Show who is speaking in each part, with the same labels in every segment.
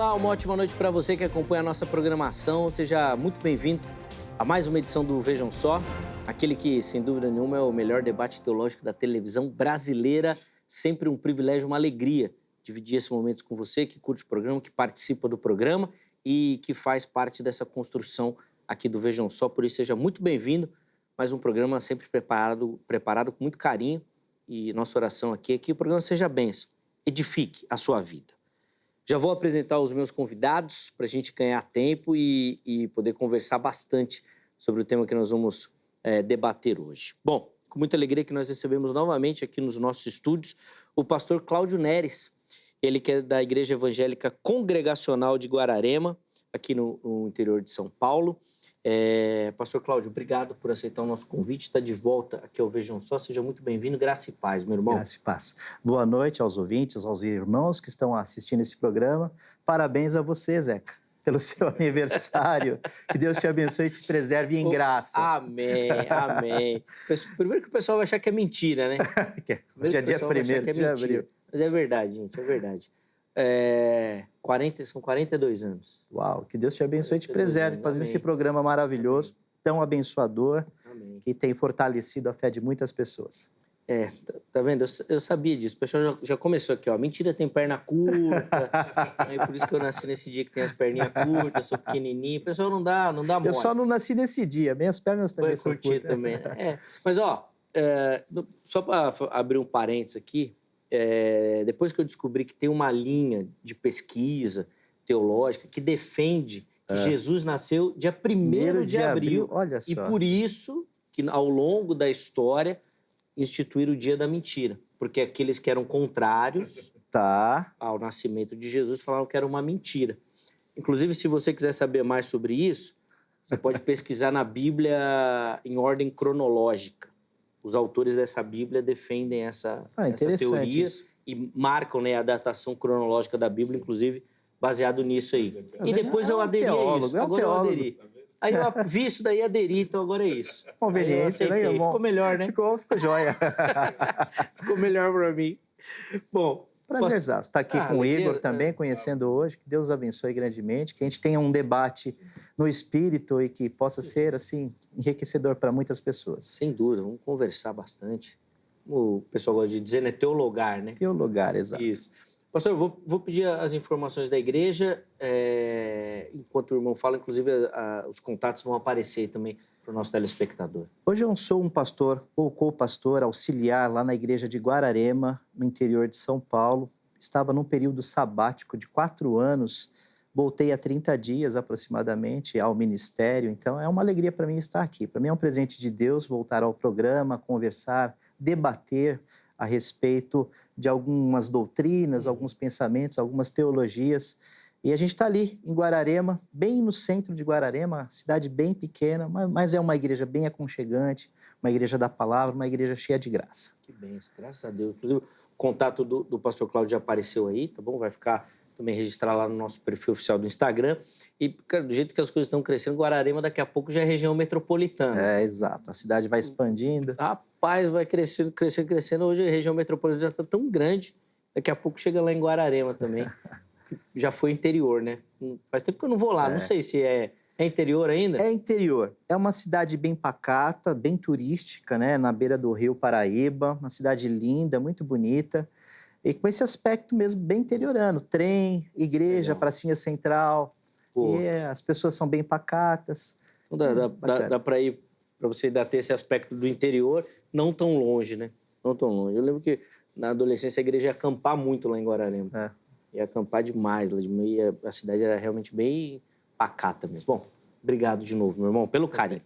Speaker 1: Olá, uma ótima noite para você que acompanha a nossa programação. Seja muito bem-vindo a mais uma edição do Vejam Só, aquele que, sem dúvida nenhuma, é o melhor debate teológico da televisão brasileira. Sempre um privilégio, uma alegria dividir esses momentos com você que curte o programa, que participa do programa e que faz parte dessa construção aqui do Vejam Só. Por isso, seja muito bem-vindo. Mais um programa sempre preparado com muito carinho. E nossa oração aqui é que o programa seja bênção, edifique a sua vida. Já vou apresentar os meus convidados para a gente ganhar tempo e poder conversar bastante sobre o tema que nós vamos debater hoje. Bom, com muita alegria que nós recebemos novamente aqui nos nossos estúdios o pastor Cláudio Neres, ele que é da Igreja Evangélica Congregacional de Guararema, aqui no interior de São Paulo. Pastor Cláudio, obrigado por aceitar o nosso convite, está de volta aqui ao Vejam Só, seja muito bem-vindo, graça e paz, meu irmão.
Speaker 2: Graça e paz. Boa noite aos ouvintes, aos irmãos que estão assistindo esse programa. Parabéns a você, Zeca, pelo seu aniversário. Que Deus te abençoe e te preserve em graça.
Speaker 1: Amém, amém. Primeiro que o pessoal vai achar que é mentira, né?
Speaker 2: Dia 1º de abril.
Speaker 1: Mas é verdade, gente, é verdade. São 42 anos.
Speaker 2: Uau, que Deus te abençoe e te preserve, fazendo esse programa maravilhoso, tão abençoador, que tem fortalecido a fé de muitas pessoas.
Speaker 1: Tá vendo? Eu sabia disso. O pessoal já começou aqui, ó. Mentira, tem perna curta. Por isso que eu nasci nesse dia que tem as perninhas curtas, sou pequenininho. O pessoal não dá mole.
Speaker 2: Eu só não nasci nesse dia, minhas pernas também são curtas.
Speaker 1: Também. Mas, só para abrir um parênteses aqui, depois que eu descobri que tem uma linha de pesquisa teológica que defende que Jesus nasceu dia 1º de abril.
Speaker 2: Olha só.
Speaker 1: E por isso que, ao longo da história, instituíram o dia da mentira. Porque aqueles que eram contrários ao nascimento de Jesus falaram que era uma mentira. Inclusive, se você quiser saber mais sobre isso, você pode pesquisar na Bíblia em ordem cronológica. Os autores dessa Bíblia defendem essa teoria isso. E marcam, né, a datação cronológica da Bíblia, inclusive baseado nisso aí. E depois eu aderi a isso. Agora eu aderi. Aí eu vi isso daí e aderi, então agora é isso.
Speaker 2: Conveniência, né, irmão?
Speaker 1: Ficou melhor, né?
Speaker 2: Ficou joia.
Speaker 1: Ficou melhor para mim. Bom,
Speaker 2: prazerzaço estar aqui com o Igor também, conhecendo hoje. Que Deus abençoe grandemente, que a gente tenha um debate no espírito e que possa ser, assim, enriquecedor para muitas pessoas.
Speaker 1: Sem dúvida, vamos conversar bastante. O pessoal gosta de dizer, né? Teologar, né?
Speaker 2: Teologar, exato.
Speaker 1: Isso. Pastor, vou pedir as informações da igreja. Enquanto o irmão fala, inclusive, os contatos vão aparecer também para o nosso telespectador.
Speaker 2: Hoje eu sou um pastor ou co-pastor auxiliar lá na igreja de Guararema, no interior de São Paulo. Estava num período sabático de 4 anos. Voltei há 30 dias aproximadamente ao ministério. Então é uma alegria para mim estar aqui. Para mim é um presente de Deus voltar ao programa, conversar, debater a respeito de algumas doutrinas, alguns pensamentos, algumas teologias. E a gente está ali em Guararema, bem no centro de Guararema, cidade bem pequena, mas é uma igreja bem aconchegante, uma igreja da palavra, uma igreja cheia de graça.
Speaker 1: Que bênção, graças a Deus. Inclusive, o contato do pastor Cláudio já apareceu aí, tá bom? Vai ficar também registrado lá no nosso perfil oficial do Instagram. E, cara, do jeito que as coisas estão crescendo, Guararema daqui a pouco já é região metropolitana.
Speaker 2: Exato. A cidade vai expandindo.
Speaker 1: Rapaz, vai crescendo. Hoje a região metropolitana já está tão grande, daqui a pouco chega lá em Guararema também. Já foi interior, né? Faz tempo que eu não vou lá, não sei se é interior ainda.
Speaker 2: É interior. É uma cidade bem pacata, bem turística, né? Na beira do Rio Paraíba, uma cidade linda, muito bonita. E com esse aspecto mesmo bem interiorano. Trem, igreja, pracinha central. E as pessoas são bem pacatas.
Speaker 1: Então dá para ir, para você ainda ter esse aspecto do interior, não tão longe, né? Não tão longe. Eu lembro que na adolescência a igreja ia acampar muito lá em Guararema. Ia acampar demais. A cidade era realmente bem pacata mesmo. Bom, obrigado de novo, meu irmão, pelo carinho.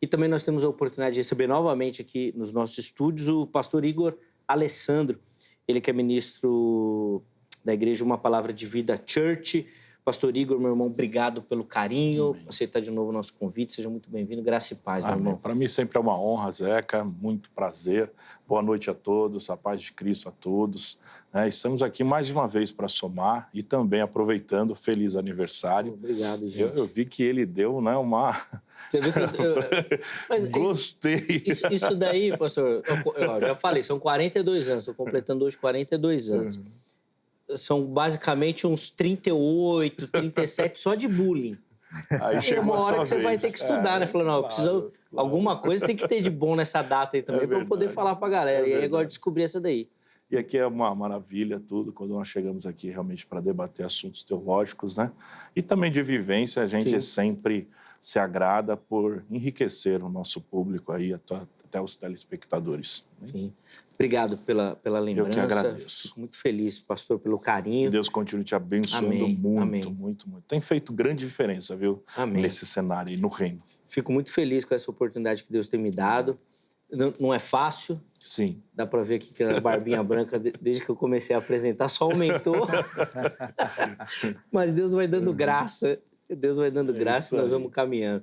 Speaker 1: E também nós temos a oportunidade de receber novamente aqui nos nossos estúdios o pastor Igor Alessandro. Ele que é ministro da Igreja Uma Palavra de Vida Church. Pastor Igor, meu irmão, obrigado pelo carinho.
Speaker 3: Amém.
Speaker 1: Aceitar de novo o nosso convite. Seja muito bem-vindo. Graça e paz, meu irmão.
Speaker 3: Para mim sempre é uma honra, Zeca. Muito prazer. Boa noite a todos. A paz de Cristo a todos. Estamos aqui mais uma vez para somar e também aproveitando. Feliz aniversário.
Speaker 1: Obrigado, gente.
Speaker 3: Eu vi que ele deu, né, uma...
Speaker 1: Você viu que Mas
Speaker 3: Gostei.
Speaker 1: Isso daí, pastor, eu já falei, são 42 anos. Estou completando hoje 42 anos. são basicamente uns 38, 37 só de bullying.
Speaker 3: Aí
Speaker 1: É
Speaker 3: chegou
Speaker 1: uma
Speaker 3: a
Speaker 1: hora
Speaker 3: sua
Speaker 1: que você vai
Speaker 3: vez.
Speaker 1: ter que estudar, né? Falando, não,
Speaker 3: claro.
Speaker 1: alguma coisa tem que ter de bom nessa data aí também, para eu poder
Speaker 3: verdade.
Speaker 1: falar para a galera.
Speaker 3: É
Speaker 1: E aí agora
Speaker 3: verdade.
Speaker 1: descobri essa daí.
Speaker 3: E aqui é uma maravilha tudo, quando nós chegamos aqui realmente para debater assuntos teológicos, né? E também de vivência, a gente
Speaker 1: Sim.
Speaker 3: sempre se agrada por enriquecer o nosso público aí, até os telespectadores. Né?
Speaker 1: Sim. Obrigado pela lembrança.
Speaker 3: Eu que agradeço.
Speaker 1: Fico muito feliz, pastor, pelo carinho.
Speaker 3: Que Deus continue te abençoando
Speaker 1: Amém,
Speaker 3: muito,
Speaker 1: amém.
Speaker 3: muito, muito. Tem feito grande diferença, viu?
Speaker 1: Amém.
Speaker 3: Nesse cenário aí, no reino.
Speaker 1: Fico muito feliz com essa oportunidade que Deus tem me dado. Não é fácil.
Speaker 3: Sim.
Speaker 1: Dá para ver aqui que a barbinha branca, desde que eu comecei a apresentar, só aumentou. Mas Deus vai dando graça. Deus vai dando graça
Speaker 3: isso
Speaker 1: e nós
Speaker 3: aí.
Speaker 1: vamos caminhando.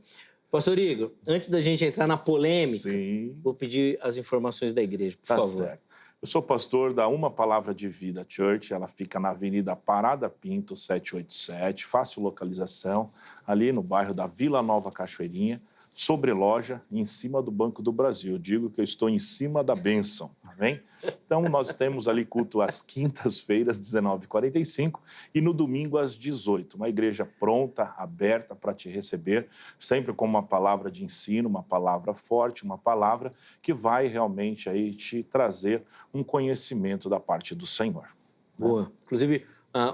Speaker 1: Pastor Igor, antes da gente entrar na polêmica,
Speaker 3: Sim.
Speaker 1: vou pedir as informações da igreja, por
Speaker 3: Tá
Speaker 1: favor.
Speaker 3: certo. Eu sou pastor da Uma Palavra de Vida Church, ela fica na Avenida Parada Pinto, 787, fácil localização, ali no bairro da Vila Nova Cachoeirinha, sobre loja, em cima do Banco do Brasil. Eu digo que eu estou em cima da bênção, amém? Então, nós temos ali culto às quintas-feiras, 19h45, e no domingo, às 18h. Uma igreja pronta, aberta para te receber, sempre com uma palavra de ensino, uma palavra forte, uma palavra que vai realmente aí te trazer um conhecimento da parte do Senhor.
Speaker 1: Boa. Inclusive,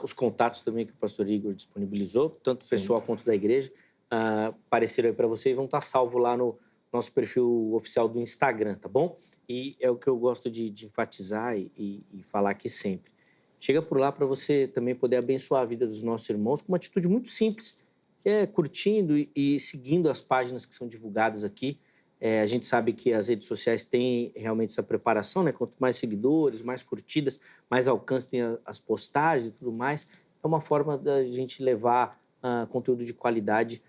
Speaker 1: os contatos também que o pastor Igor disponibilizou, tanto pessoal quanto da igreja, apareceram aí para você e vão estar salvos lá no nosso perfil oficial do Instagram, tá bom? E é o que eu gosto de enfatizar e falar aqui sempre. Chega por lá para você também poder abençoar a vida dos nossos irmãos com uma atitude muito simples, que é curtindo e seguindo as páginas que são divulgadas aqui. A gente sabe que as redes sociais têm realmente essa preparação, né? Quanto mais seguidores, mais curtidas, mais alcance tem as postagens e tudo mais. É uma forma da gente levar conteúdo de qualidade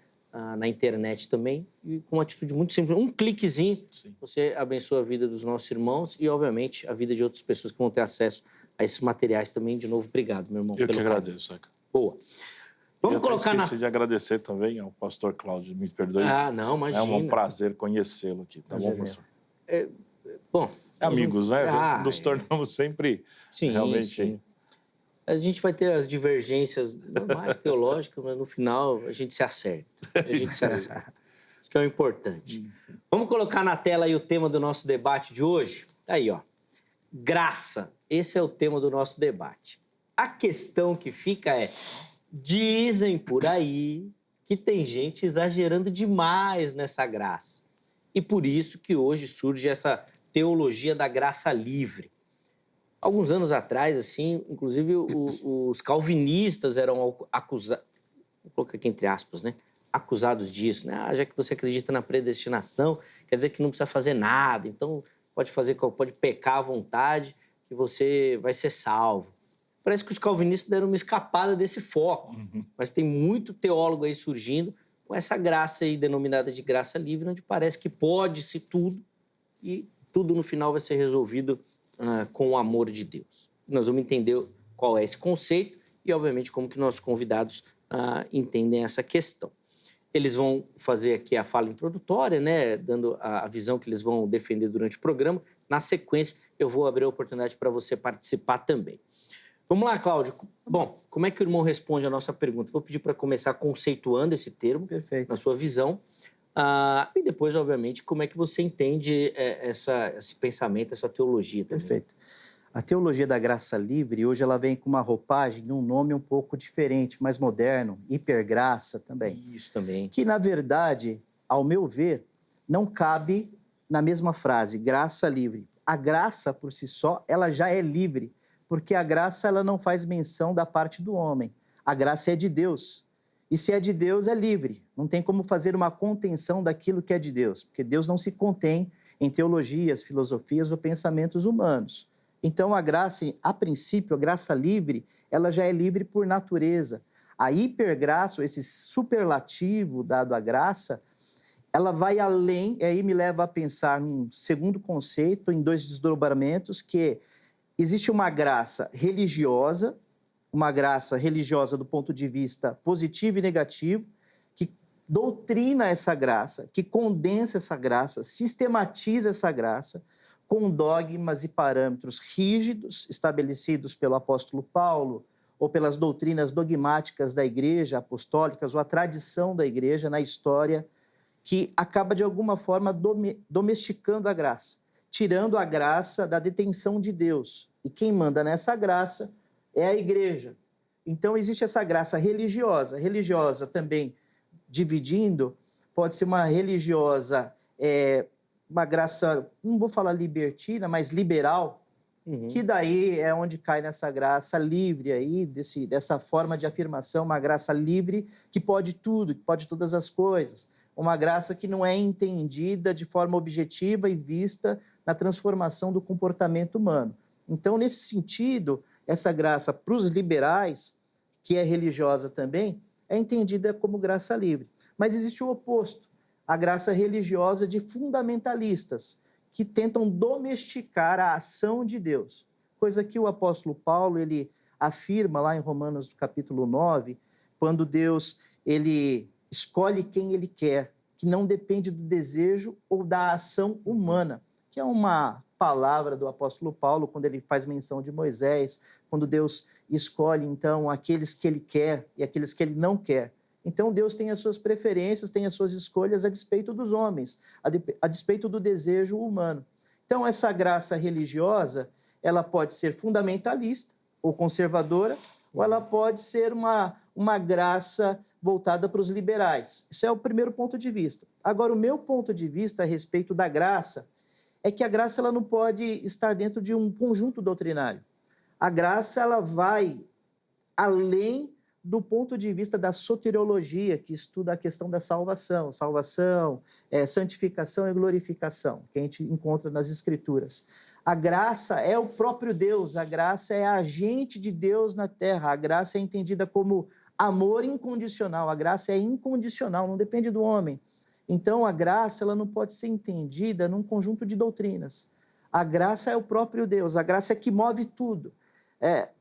Speaker 1: na internet também, e com uma atitude muito simples. Um cliquezinho,
Speaker 3: Sim.
Speaker 1: você abençoa a vida dos nossos irmãos e, obviamente, a vida de outras pessoas que vão ter acesso a esses materiais também. De novo, obrigado, meu irmão.
Speaker 3: Eu que
Speaker 1: pelo carinho.
Speaker 3: agradeço, Zeca.
Speaker 1: Boa. Vamos colocar
Speaker 3: esqueci de agradecer também ao pastor Cláudio, me perdoe.
Speaker 1: Não, imagina.
Speaker 3: É um prazer conhecê-lo aqui, tá
Speaker 2: Prazer
Speaker 3: bom, pastor?
Speaker 1: Bom,
Speaker 3: Amigos, né?
Speaker 1: Ah,
Speaker 3: Nos tornamos sempre realmente...
Speaker 1: sim. A gente vai ter as divergências normais, teológicas, mas no final a gente se acerta. Isso que é o importante. Vamos colocar na tela aí o tema do nosso debate de hoje? Aí, ó. Graça. Esse é o tema do nosso debate. A questão que fica é: dizem por aí que tem gente exagerando demais nessa graça. E por isso que hoje surge essa teologia da graça livre. Alguns anos atrás, assim, inclusive os calvinistas eram acusados, vou colocar aqui entre aspas, né? Acusados disso, né? Já que você acredita na predestinação, quer dizer que não precisa fazer nada, então pode pecar à vontade, que você vai ser salvo. Parece que os calvinistas deram uma escapada desse foco, mas tem muito teólogo aí surgindo com essa graça aí denominada de graça livre, onde parece que pode-se tudo e tudo no final vai ser resolvido com o amor de Deus. Nós vamos entender qual é esse conceito e, obviamente, como que nossos convidados entendem essa questão. Eles vão fazer aqui a fala introdutória, né, dando a visão que eles vão defender durante o programa. Na sequência, eu vou abrir a oportunidade para você participar também. Vamos lá, Cláudio. Bom, como é que o irmão responde a nossa pergunta? Vou pedir para começar conceituando esse termo,
Speaker 2: Perfeito.
Speaker 1: na sua visão. E depois, obviamente, como é que você entende esse pensamento, essa teologia também?
Speaker 2: Perfeito. A teologia da graça livre, hoje ela vem com uma roupagem e um nome um pouco diferente, mais moderno, hipergraça também.
Speaker 1: Isso também.
Speaker 2: Que, na verdade, ao meu ver, não cabe na mesma frase, graça livre. A graça, por si só, ela já é livre, porque a graça ela não faz menção da parte do homem. A graça é de Deus. E se é de Deus, é livre. Não tem como fazer uma contenção daquilo que é de Deus, porque Deus não se contém em teologias, filosofias ou pensamentos humanos. Então, a graça, a princípio, a graça livre, ela já é livre por natureza. A hipergraça, esse superlativo dado à graça, ela vai além, e aí me leva a pensar num segundo conceito, em dois desdobramentos, que existe uma graça religiosa do ponto de vista positivo e negativo, que doutrina essa graça, que condensa essa graça, sistematiza essa graça com dogmas e parâmetros rígidos estabelecidos pelo apóstolo Paulo, ou pelas doutrinas dogmáticas da igreja, apostólicas, ou a tradição da igreja na história, que acaba, de alguma forma, domesticando a graça, tirando a graça da detenção de Deus. E quem manda nessa graça é a igreja. Então, existe essa graça religiosa. Religiosa também, dividindo, pode ser uma religiosa, uma graça, não vou falar libertina, mas liberal, que daí é onde cai nessa graça livre aí, dessa forma de afirmação, uma graça livre que pode tudo, que pode todas as coisas. Uma graça que não é entendida de forma objetiva e vista na transformação do comportamento humano. Então, nesse sentido, essa graça para os liberais, que é religiosa também, é entendida como graça livre. Mas existe o oposto, a graça religiosa de fundamentalistas, que tentam domesticar a ação de Deus. Coisa que o apóstolo Paulo ele afirma lá em Romanos capítulo 9, quando Deus ele escolhe quem ele quer, que não depende do desejo ou da ação humana, que é uma palavra do apóstolo Paulo, quando ele faz menção de Moisés, quando Deus escolhe, então, aqueles que ele quer e aqueles que ele não quer. Então, Deus tem as suas preferências, tem as suas escolhas a despeito dos homens, a despeito do desejo humano. Então, essa graça religiosa, ela pode ser fundamentalista ou conservadora, ou ela pode ser uma graça voltada para os liberais. Isso é o primeiro ponto de vista. Agora, o meu ponto de vista a respeito da graça é que a graça ela não pode estar dentro de um conjunto doutrinário. A graça ela vai além do ponto de vista da soteriologia, que estuda a questão da salvação. Salvação, santificação e glorificação, que a gente encontra nas Escrituras. A graça é o próprio Deus, a graça é a agente de Deus na terra, a graça é entendida como amor incondicional, a graça é incondicional, não depende do homem. Então, a graça ela não pode ser entendida num conjunto de doutrinas. A graça é o próprio Deus, a graça é que move tudo.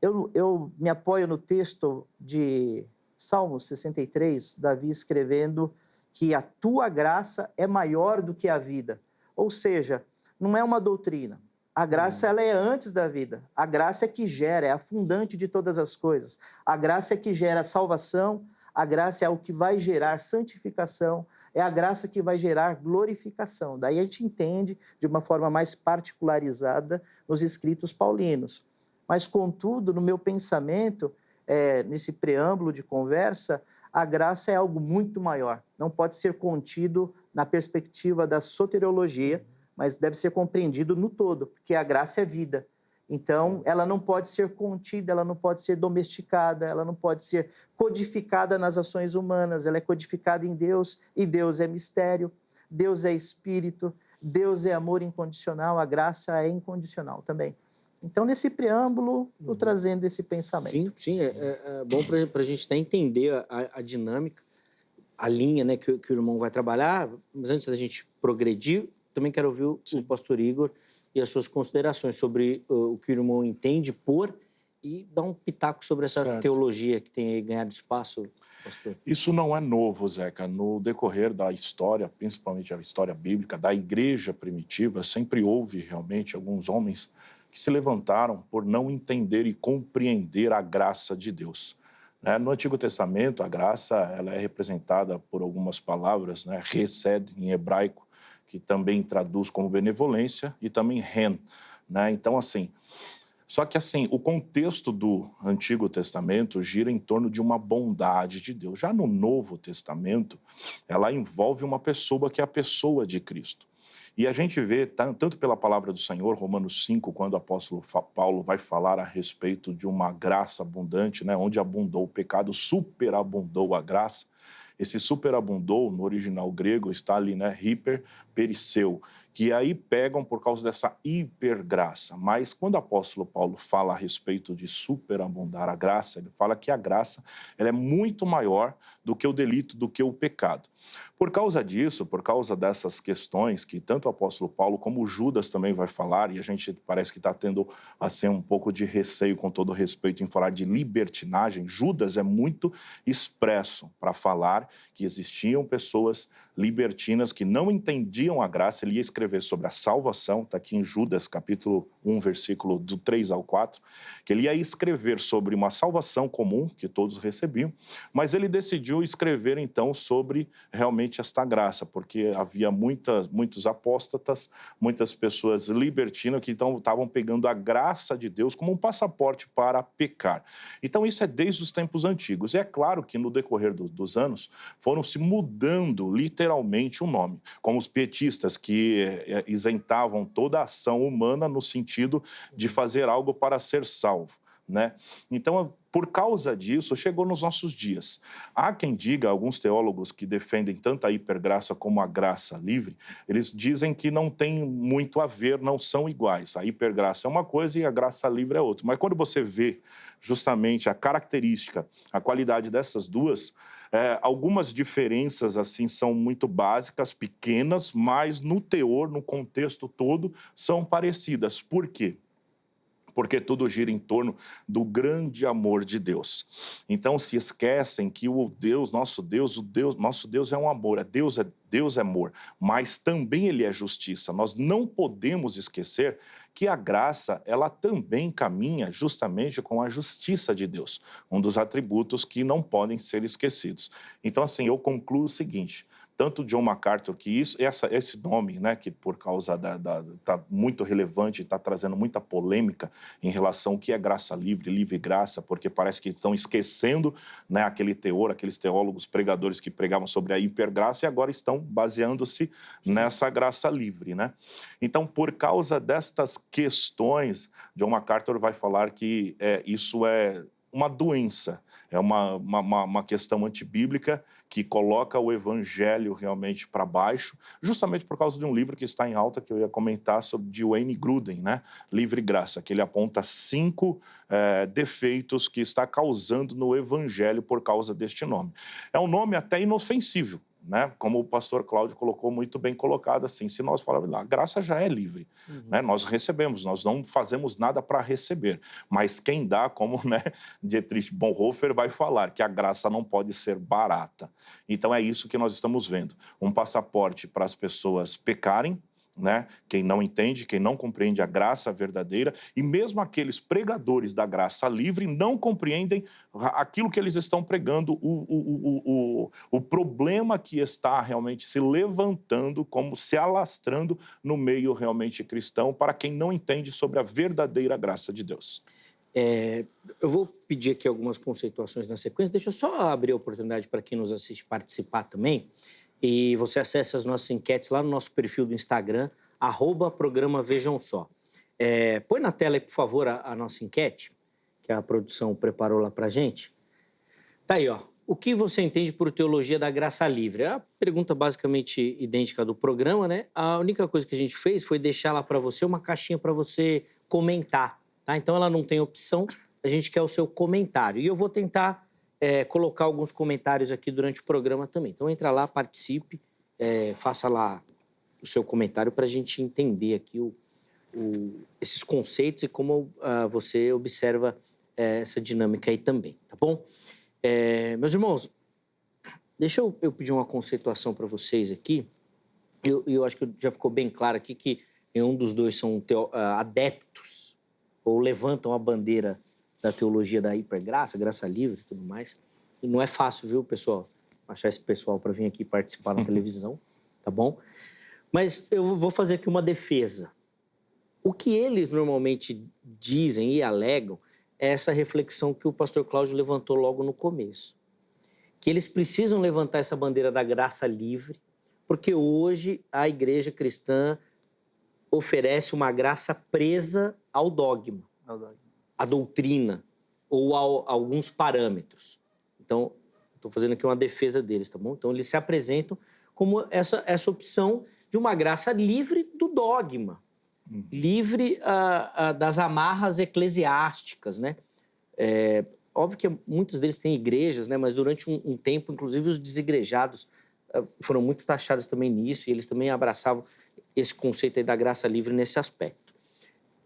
Speaker 2: Eu me apoio no texto de Salmo 63, Davi escrevendo que a tua graça é maior do que a vida. Ou seja, não é uma doutrina. A graça ela é antes da vida. A graça é que gera, é a fundante de todas as coisas. A graça é que gera salvação, a graça é o que vai gerar santificação, é a graça que vai gerar glorificação. Daí a gente entende de uma forma mais particularizada nos escritos paulinos. Mas, contudo, no meu pensamento, nesse preâmbulo de conversa, a graça é algo muito maior. Não pode ser contido na perspectiva da soteriologia, mas deve ser compreendido no todo, porque a graça é vida. Então, ela não pode ser contida, ela não pode ser domesticada, ela não pode ser codificada nas ações humanas, ela é codificada em Deus, e Deus é mistério, Deus é espírito, Deus é amor incondicional, a graça é incondicional também. Então, nesse preâmbulo, estou trazendo esse pensamento.
Speaker 1: Sim, é bom para a gente até entender a dinâmica, a linha, né, que o irmão vai trabalhar. Mas antes da gente progredir, também quero ouvir o pastor Igor e as suas considerações sobre o que o irmão entende por e dar um pitaco sobre essa teologia que tem aí ganhado espaço, pastor.
Speaker 3: Isso não é novo, Zeca. No decorrer da história, principalmente a história bíblica, da igreja primitiva, sempre houve realmente alguns homens que se levantaram por não entender e compreender a graça de Deus. No Antigo Testamento, a graça ela é representada por algumas palavras, hesed em hebraico, que também traduz como benevolência, e também ren. Então, só que o contexto do Antigo Testamento gira em torno de uma bondade de Deus. Já no Novo Testamento, ela envolve uma pessoa que é a pessoa de Cristo. E a gente vê, tanto pela palavra do Senhor, Romanos 5, quando o apóstolo Paulo vai falar a respeito de uma graça abundante, onde abundou o pecado, superabundou a graça. Esse superabundou, no original grego, está ali, hiper, perisseu, que aí pegam por causa dessa hipergraça. Mas quando o apóstolo Paulo fala a respeito de superabundar a graça, ele fala que a graça ela é muito maior do que o delito, do que o pecado. Por causa disso, por causa dessas questões que tanto o apóstolo Paulo como o Judas também vai falar, e a gente parece que está tendo um pouco de receio com todo respeito em falar de libertinagem, Judas é muito expresso para falar que existiam pessoas libertinas que não entendiam a graça. Ele ia escrever sobre a salvação, está aqui em Judas, capítulo 1, versículo do 3 ao 4, que ele ia escrever sobre uma salvação comum que todos recebiam, mas ele decidiu escrever então sobre realmente esta graça, porque havia muitos apóstatas, muitas pessoas libertinas que então estavam pegando a graça de Deus como um passaporte para pecar. Então isso é desde os tempos antigos. E é claro que no decorrer dos anos foram se mudando literalmente o nome, como os pietistas que isentavam toda a ação humana no sentido de fazer algo para ser salvo, né? Então, por causa disso, chegou nos nossos dias. Há quem diga, alguns teólogos que defendem tanto a hipergraça como a graça livre, eles dizem que não tem muito a ver, não são iguais. A hipergraça é uma coisa e a graça livre é outra. Mas quando você vê justamente a característica, a qualidade dessas duas, algumas diferenças assim são muito básicas, pequenas, mas no teor, no contexto todo, são parecidas. Por quê? Porque tudo gira em torno do grande amor de Deus. Então se esquecem que nosso Deus é um amor, Deus é amor, mas também ele é justiça. Nós não podemos esquecer que a graça, ela também caminha justamente com a justiça de Deus, um dos atributos que não podem ser esquecidos. Então assim, eu concluo o seguinte: tanto John MacArthur, que esse nome, né, que por causa tá muito relevante, está trazendo muita polêmica em relação ao que é graça livre, livre graça, porque parece que estão esquecendo, né, aquele teor, aqueles teólogos pregadores que pregavam sobre a hipergraça e agora estão baseando-se nessa graça livre, né? Então, por causa destas questões, John MacArthur vai falar que isso é uma doença, é uma questão antibíblica que coloca o evangelho realmente para baixo, justamente por causa de um livro que está em alta, que eu ia comentar, sobre de Wayne Grudem, né? Livre Graça, que ele aponta 5 defeitos que está causando no evangelho por causa deste nome. É um nome até inofensivo, né? Como o pastor Cláudio colocou, muito bem colocado, assim, se nós falarmos, a graça já é livre, né? Nós recebemos, nós não fazemos nada para receber, mas quem dá, como, né, Dietrich Bonhoeffer vai falar, que a graça não pode ser barata. Então é isso que nós estamos vendo, um passaporte para as pessoas pecarem, né? Quem não entende, quem não compreende a graça verdadeira, e mesmo aqueles pregadores da graça livre não compreendem aquilo que eles estão pregando, o problema que está realmente se levantando, como se alastrando no meio realmente cristão, para quem não entende sobre a verdadeira graça de Deus.
Speaker 1: Eu vou pedir aqui algumas conceituações na sequência, deixa eu só abrir a oportunidade para quem nos assiste participar também. E você acessa as nossas enquetes lá no nosso perfil do Instagram, @programa Vejam Só. Põe na tela aí, por favor, a nossa enquete, que a produção preparou lá pra gente. Tá aí, ó. O que você entende por teologia da graça livre? É a pergunta basicamente idêntica do programa, né? A única coisa que a gente fez foi deixar lá para você uma caixinha para você comentar, tá? Então ela não tem opção, a gente quer o seu comentário. E eu vou tentar colocar alguns comentários aqui durante o programa também. Então entra lá, participe, faça lá o seu comentário para a gente entender aqui esses conceitos e como você observa essa dinâmica aí também, tá bom? Meus irmãos, deixa eu pedir uma conceituação para vocês aqui. Eu acho que já ficou bem claro aqui que nenhum dos dois são adeptos ou levantam a bandeira da teologia da hipergraça, graça livre e tudo mais. E não é fácil, viu, pessoal, achar esse pessoal para vir aqui participar na televisão, tá bom? Mas eu vou fazer aqui uma defesa. O que eles normalmente dizem e alegam é essa reflexão que o pastor Cláudio levantou logo no começo. Que eles precisam levantar essa bandeira da graça livre, porque hoje a igreja cristã oferece uma graça presa ao dogma. A doutrina ou a alguns parâmetros. Então, estou fazendo aqui uma defesa deles, tá bom? Então, eles se apresentam como essa opção de uma graça livre do dogma, livre das amarras eclesiásticas, né? Óbvio que muitos deles têm igrejas, né? Mas durante um tempo, inclusive, os desigrejados foram muito taxados também nisso, e eles também abraçavam esse conceito aí da graça livre nesse aspecto.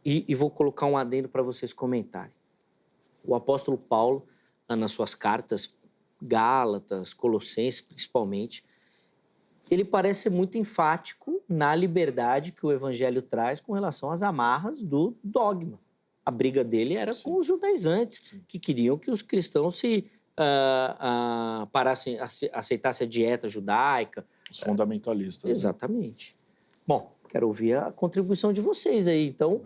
Speaker 1: E vou colocar um adendo para vocês comentarem. O apóstolo Paulo, nas suas cartas, Gálatas, Colossenses principalmente, ele parece ser muito enfático na liberdade que o evangelho traz com relação às amarras do dogma. A briga dele era
Speaker 3: Sim.
Speaker 1: com os judaizantes, que queriam que os cristãos aceitassem a dieta judaica.
Speaker 3: Os fundamentalistas. Né?
Speaker 1: Exatamente. Bom, quero ouvir a contribuição de vocês aí. Então,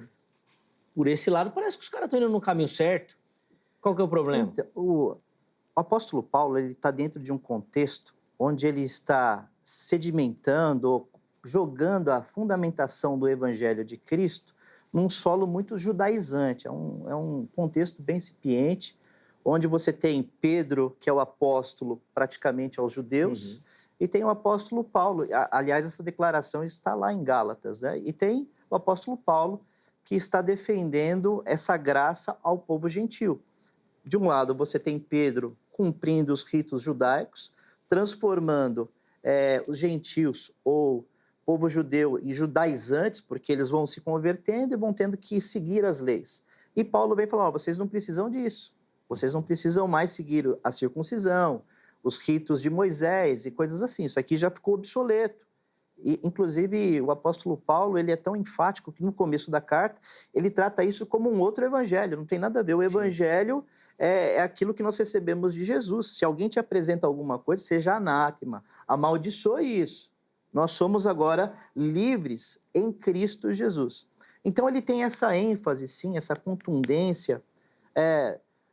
Speaker 1: por esse lado, parece que os caras estão indo no caminho certo. Qual que é o problema?
Speaker 2: Então, o apóstolo Paulo ele está dentro de um contexto onde ele está sedimentando, ou jogando a fundamentação do evangelho de Cristo num solo muito judaizante. É um contexto bem incipiente, onde você tem Pedro, que é o apóstolo praticamente aos judeus, e tem o apóstolo Paulo. Aliás, essa declaração está lá em Gálatas, né? E tem o apóstolo Paulo, que está defendendo essa graça ao povo gentil. De um lado, você tem Pedro cumprindo os ritos judaicos, transformando os gentios ou povo judeu em judaizantes, porque eles vão se convertendo e vão tendo que seguir as leis. E Paulo vem falando, vocês não precisam disso. Vocês não precisam mais seguir a circuncisão, os ritos de Moisés e coisas assim. Isso aqui já ficou obsoleto. E, inclusive, o apóstolo Paulo ele é tão enfático que no começo da carta ele trata isso como um outro evangelho. Não tem nada a ver. O evangelho é aquilo que nós recebemos de Jesus. Se alguém te apresenta alguma coisa, seja anátema, amaldiçoe isso. Nós somos agora livres em Cristo Jesus. Então, ele tem essa ênfase, sim, essa contundência.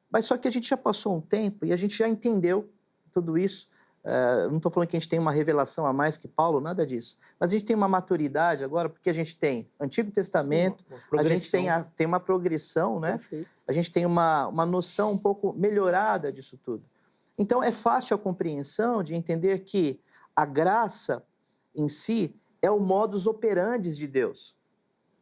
Speaker 2: Mas só que a gente já passou um tempo e a gente já entendeu tudo isso. Não estou falando que a gente tem uma revelação a mais que Paulo, nada disso. Mas a gente tem uma maturidade agora, porque a gente tem Antigo Testamento, a gente tem uma progressão, né?
Speaker 1: Perfeito.
Speaker 2: A gente tem uma noção um pouco melhorada disso tudo. Então, é fácil a compreensão de entender que a graça em si é o modus operandi de Deus.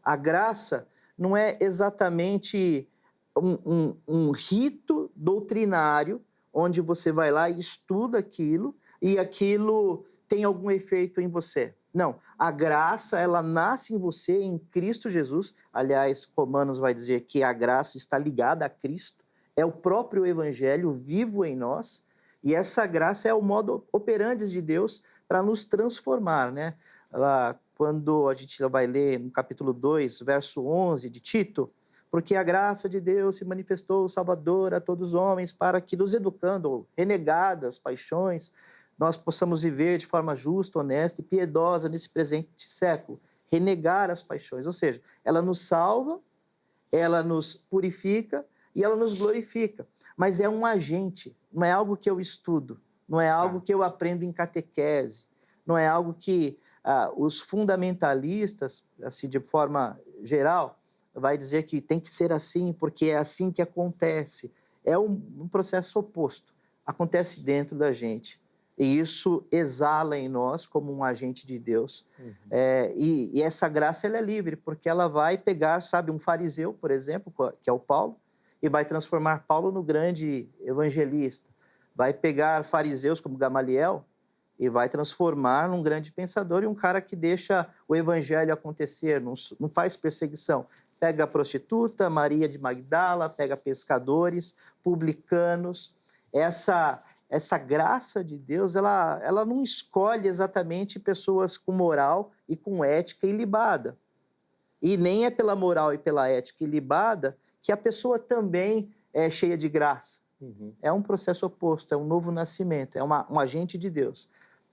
Speaker 2: A graça não é exatamente um rito doutrinário onde você vai lá e estuda aquilo e aquilo tem algum efeito em você. Não, a graça, ela nasce em você, em Cristo Jesus. Aliás, Romanos vai dizer que a graça está ligada a Cristo. É o próprio Evangelho vivo em nós. E essa graça é o modo operandi de Deus para nos transformar, né? Lá, quando a gente vai ler no capítulo 2, verso 11 de Tito, porque a graça de Deus se manifestou salvadora a todos os homens para que, nos educando, renegadas paixões, nós possamos viver de forma justa, honesta e piedosa nesse presente século. Renegar as paixões, ou seja, ela nos salva, ela nos purifica e ela nos glorifica. Mas é um agente, não é algo que eu estudo, não é algo que eu aprendo em catequese, não é algo que os fundamentalistas, assim, de forma geral, vai dizer que tem que ser assim, porque é assim que acontece. É um processo oposto. Acontece dentro da gente. E isso exala em nós como um agente de Deus. E essa graça ela é livre, porque ela vai pegar, sabe, um fariseu, por exemplo, que é o Paulo, e vai transformar Paulo no grande evangelista. Vai pegar fariseus como Gamaliel e vai transformar num grande pensador e um cara que deixa o evangelho acontecer, não faz perseguição. Pega a prostituta, Maria de Magdala, pega pescadores, publicanos. Essa graça de Deus, ela não escolhe exatamente pessoas com moral e com ética ilibada. E nem é pela moral e pela ética ilibada que a pessoa também é cheia de graça. É um processo oposto, é um novo nascimento, é um agente de Deus.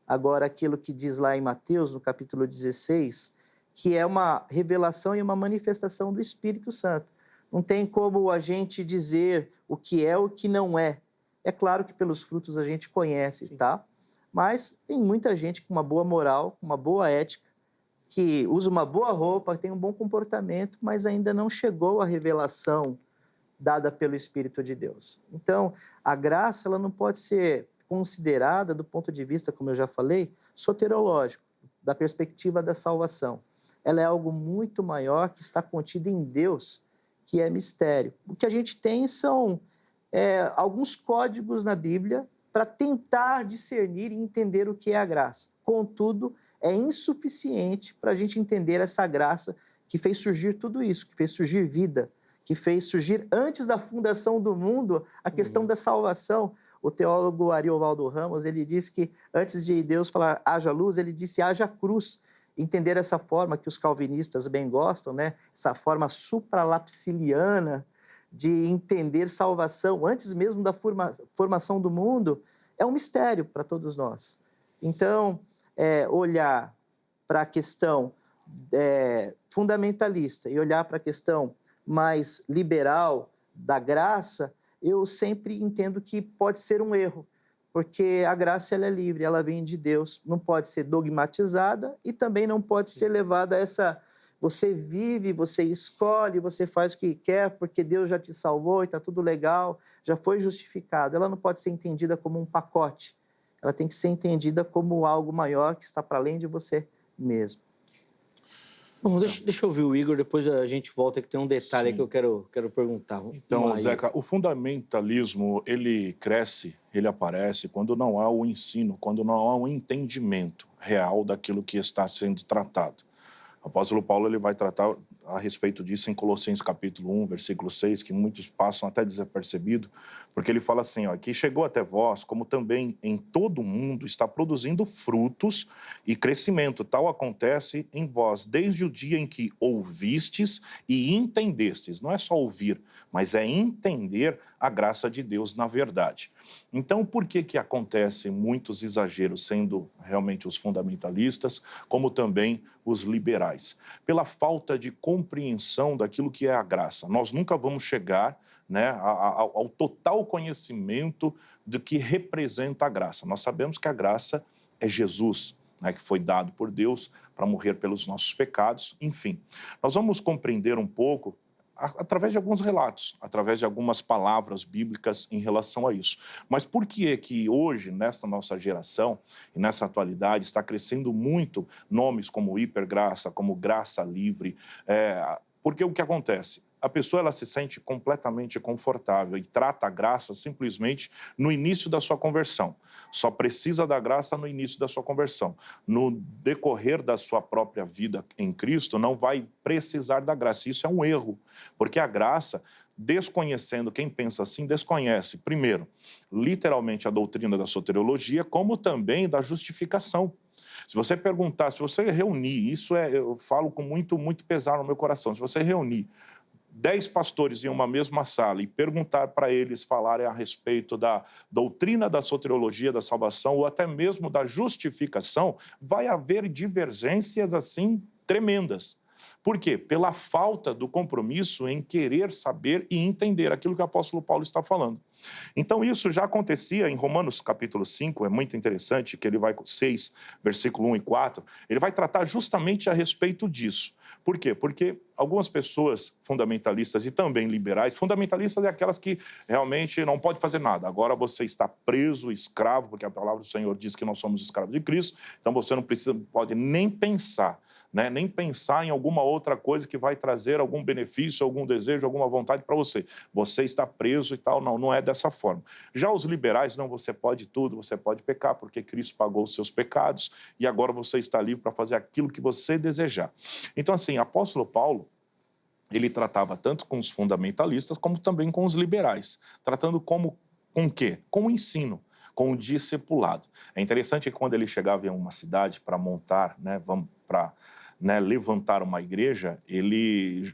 Speaker 2: Agora, aquilo que diz lá em Mateus, no capítulo 16, que é uma revelação e uma manifestação do Espírito Santo. Não tem como a gente dizer o que é ou o que não é. É claro que pelos frutos a gente conhece, sim, tá? Mas tem muita gente com uma boa moral, com uma boa ética, que usa uma boa roupa, tem um bom comportamento, mas ainda não chegou à revelação dada pelo Espírito de Deus. Então, a graça ela não pode ser considerada do ponto de vista, como eu já falei, soterológico, da perspectiva da salvação. Ela é algo muito maior que está contido em Deus, que é mistério. O que a gente tem são alguns códigos na Bíblia para tentar discernir e entender o que é a graça. Contudo, é insuficiente para a gente entender essa graça que fez surgir tudo isso, que fez surgir vida, que fez surgir antes da fundação do mundo a questão da salvação. O teólogo Ariovaldo Ramos, ele diz que antes de Deus falar haja luz, ele disse haja cruz. Entender essa forma que os calvinistas bem gostam, né? Essa forma supralapsiliana de entender salvação antes mesmo da formação do mundo, é um mistério para todos nós. Então, olhar para a questão fundamentalista e olhar para a questão mais liberal da graça, eu sempre entendo que pode ser um erro, porque a graça ela é livre, ela vem de Deus, não pode ser dogmatizada e também não pode ser levada a essa... Você vive, você escolhe, você faz o que quer, porque Deus já te salvou e está tudo legal, já foi justificado. Ela não pode ser entendida como um pacote, ela tem que ser entendida como algo maior que está para além de você mesmo.
Speaker 1: Bom, deixa eu ouvir o Igor, depois a gente volta, que tem um detalhe aí que eu quero perguntar.
Speaker 3: Então, Zeca, o fundamentalismo, ele cresce, ele aparece quando não há o ensino, quando não há o entendimento real daquilo que está sendo tratado. O apóstolo Paulo ele vai tratar a respeito disso em Colossenses capítulo 1, versículo 6, que muitos passam até desapercebido, porque ele fala assim, ó, que chegou até vós, como também em todo o mundo está produzindo frutos e crescimento. Tal acontece em vós, desde o dia em que ouvistes e entendestes. Não é só ouvir, mas é entender a graça de Deus na verdade. Então, por que acontecem muitos exageros, sendo realmente os fundamentalistas, como também os liberais? Pela falta de compreensão daquilo que é a graça. Nós nunca vamos chegar, né, ao total conhecimento do que representa a graça. Nós sabemos que a graça é Jesus, né, que foi dado por Deus para morrer pelos nossos pecados, enfim. Nós vamos compreender um pouco através de alguns relatos, através de algumas palavras bíblicas em relação a isso. Mas por que é que hoje, nessa nossa geração e nessa atualidade, está crescendo muito nomes como hipergraça, como graça livre? Porque o que acontece? A pessoa ela se sente completamente confortável e trata a graça simplesmente no início da sua conversão. Só precisa da graça no início da sua conversão. No decorrer da sua própria vida em Cristo, não vai precisar da graça. Isso é um erro, porque a graça, desconhecendo, quem pensa assim, desconhece, primeiro, literalmente a doutrina da soteriologia, como também da justificação. Se você perguntar, se você reunir, eu falo com muito pesar no meu coração, se você reunir 10 pastores em uma mesma sala e perguntar para eles falarem a respeito da doutrina da soteriologia da salvação ou até mesmo da justificação, vai haver divergências assim tremendas. Por quê? Pela falta do compromisso em querer saber e entender aquilo que o apóstolo Paulo está falando. Então, isso já acontecia em Romanos capítulo 5, é muito interessante, que ele vai com 6, versículo 1 e 4, ele vai tratar justamente a respeito disso. Por quê? Porque algumas pessoas fundamentalistas e também liberais, fundamentalistas é aquelas que realmente não pode fazer nada. Agora você está preso, escravo, porque a palavra do Senhor diz que nós somos escravos de Cristo, então você não pode nem pensar, né? Nem pensar em alguma outra coisa que vai trazer algum benefício, algum desejo, alguma vontade para você. Você está preso e tal, não é dessa forma. Já os liberais, não, você pode tudo, você pode pecar, porque Cristo pagou os seus pecados e agora você está livre para fazer aquilo que você desejar. Então, assim, apóstolo Paulo, ele tratava tanto com os fundamentalistas como também com os liberais, tratando com o quê? Com o ensino, com o discipulado. É interessante que quando ele chegava em uma cidade para montar, levantar uma igreja, ele...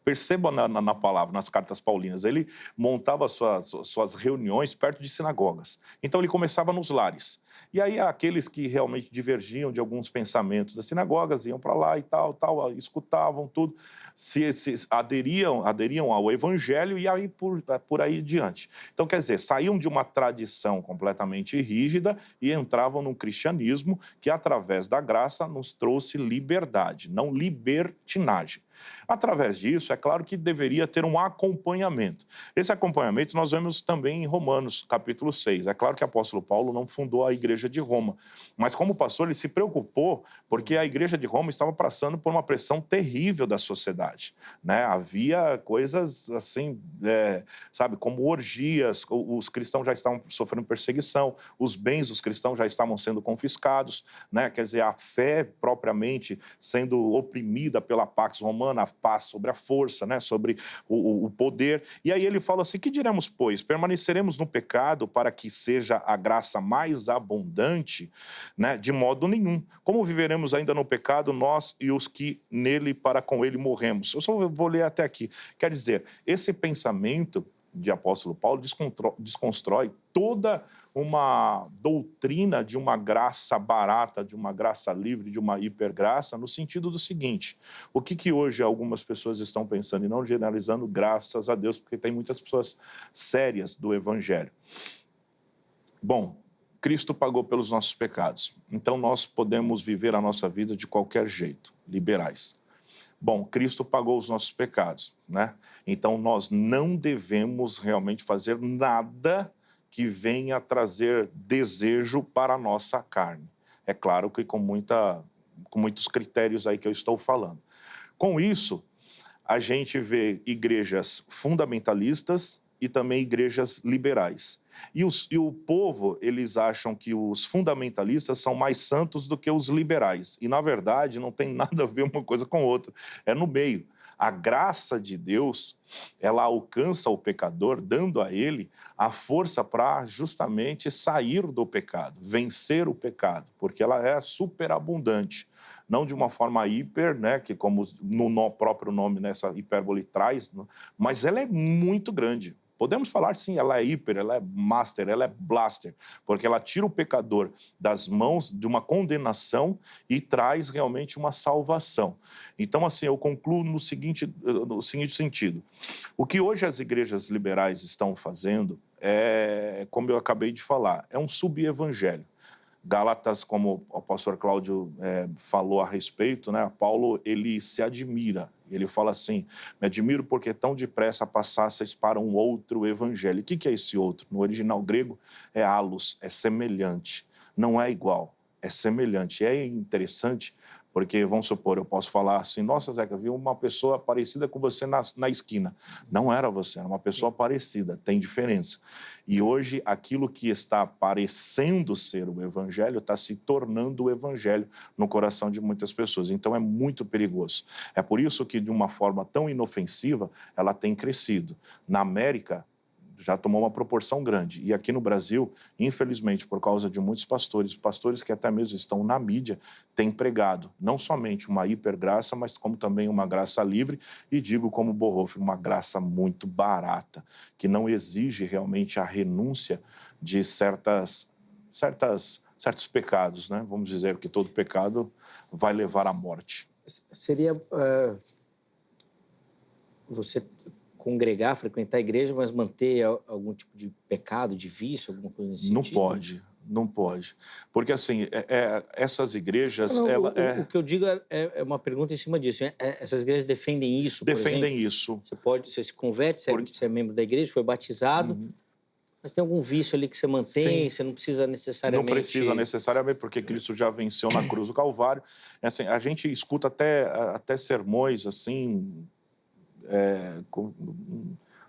Speaker 3: Perceba na palavra, nas cartas paulinas, ele montava suas reuniões perto de sinagogas. Então, ele começava nos lares. E aí, aqueles que realmente divergiam de alguns pensamentos das sinagogas iam para lá e tal, escutavam tudo, se aderiam ao evangelho e aí por aí diante. Então, quer dizer, saíam de uma tradição completamente rígida e entravam num cristianismo que, através da graça, nos trouxe liberdade, não libertinagem. Através disso, é claro que deveria ter um acompanhamento. Esse acompanhamento nós vemos também em Romanos, capítulo 6. É claro que o apóstolo Paulo não fundou a igreja de Roma, mas como pastor ele se preocupou porque a igreja de Roma estava passando por uma pressão terrível da sociedade, né? Havia coisas assim, como orgias, os cristãos já estavam sofrendo perseguição, os bens dos cristãos já estavam sendo confiscados, né? Quer dizer, a fé propriamente sendo oprimida pela Pax Romana, a paz sobre a força. força, né? Sobre o poder. E aí ele fala assim, que diremos, pois? Permaneceremos no pecado para que seja a graça mais abundante? Né? De modo nenhum. Como viveremos ainda no pecado, nós e os que nele para com ele morremos? Eu só vou ler até aqui. Quer dizer, esse pensamento de apóstolo Paulo desconstrói toda uma doutrina de uma graça barata, de uma graça livre, de uma hipergraça, no sentido do seguinte: o que hoje algumas pessoas estão pensando, e não generalizando, graças a Deus, porque tem muitas pessoas sérias do evangelho. Bom, Cristo pagou pelos nossos pecados, então nós podemos viver a nossa vida de qualquer jeito, liberais. Bom, Cristo pagou os nossos pecados, né? Então nós não devemos realmente fazer nada que venha trazer desejo para a nossa carne. É claro que com muitos critérios aí que eu estou falando. Com isso, a gente vê igrejas fundamentalistas e também igrejas liberais. E o povo, eles acham que os fundamentalistas são mais santos do que os liberais. E, na verdade, não tem nada a ver uma coisa com outra. É no meio. A graça de Deus, ela alcança o pecador, dando a ele a força para justamente sair do pecado, vencer o pecado, porque ela é superabundante. Não de uma forma hiper, né, que como no próprio nome nessa hipérbole traz, mas ela é muito grande. Podemos falar, sim, ela é hiper, ela é master, ela é blaster, porque ela tira o pecador das mãos de uma condenação e traz realmente uma salvação. Então, assim, eu concluo no seguinte sentido. O que hoje as igrejas liberais estão fazendo é, como eu acabei de falar, é um subevangelho. Gálatas, como o pastor Cláudio falou a respeito, né? Paulo, ele se admira. Ele fala assim, me admiro porque tão depressa passasseis para um outro evangelho. O que é esse outro? No original grego é allos, é semelhante. Não é igual, é semelhante. E é interessante porque, vamos supor, eu posso falar assim, nossa, Zeca, vi uma pessoa parecida com você na esquina. Não era você, era uma pessoa parecida, tem diferença. E hoje, aquilo que está parecendo ser o evangelho está se tornando o evangelho no coração de muitas pessoas. Então, é muito perigoso. É por isso que, de uma forma tão inofensiva, ela tem crescido. Na América, já tomou uma proporção grande. E aqui no Brasil, infelizmente, por causa de muitos pastores que até mesmo estão na mídia, têm pregado não somente uma hipergraça, mas como também uma graça livre, e digo como Bonhoeffer, uma graça muito barata, que não exige realmente a renúncia de certos pecados, né? Vamos dizer que todo pecado vai levar à morte.
Speaker 1: Seria você congregar, frequentar a igreja, mas manter algum tipo de pecado, de vício, alguma coisa nesse sentido?
Speaker 3: Não pode. Porque, assim, essas igrejas...
Speaker 1: O que eu digo é uma pergunta em cima disso. Essas igrejas defendem isso, por exemplo?
Speaker 3: Defendem isso.
Speaker 1: Você se converte, você é membro da igreja, foi batizado, mas tem algum vício ali que você mantém, você não precisa necessariamente...
Speaker 3: Não precisa necessariamente, porque Cristo já venceu na cruz do Calvário. Assim, a gente escuta até sermões, assim...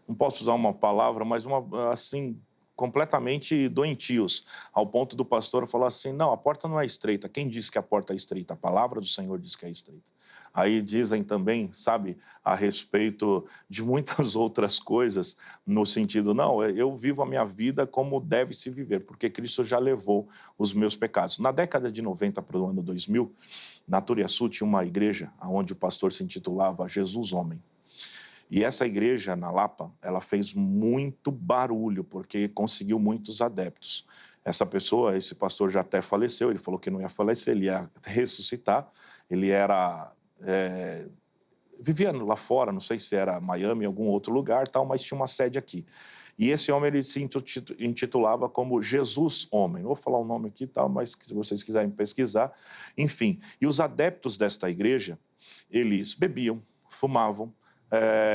Speaker 3: não posso usar uma palavra, mas assim, completamente doentios, ao ponto do pastor falar assim, não, a porta não é estreita. Quem disse que a porta é estreita? A palavra do Senhor diz que é estreita. Aí dizem também, sabe, a respeito de muitas outras coisas, no sentido, não, eu vivo a minha vida como deve se viver, porque Cristo já levou os meus pecados. Na década de 90 para o ano 2000, na Turiaçu tinha uma igreja onde o pastor se intitulava Jesus Homem. E essa igreja, na Lapa, ela fez muito barulho, porque conseguiu muitos adeptos. Essa pessoa, esse pastor já até faleceu, ele falou que não ia falecer, ele ia ressuscitar. Ele vivia lá fora, não sei se era Miami, algum outro lugar, tal, mas tinha uma sede aqui. E esse homem, ele se intitulava como Jesus Homem. Não vou falar o nome aqui, tal, mas se vocês quiserem pesquisar. Enfim, e os adeptos desta igreja, eles bebiam, fumavam,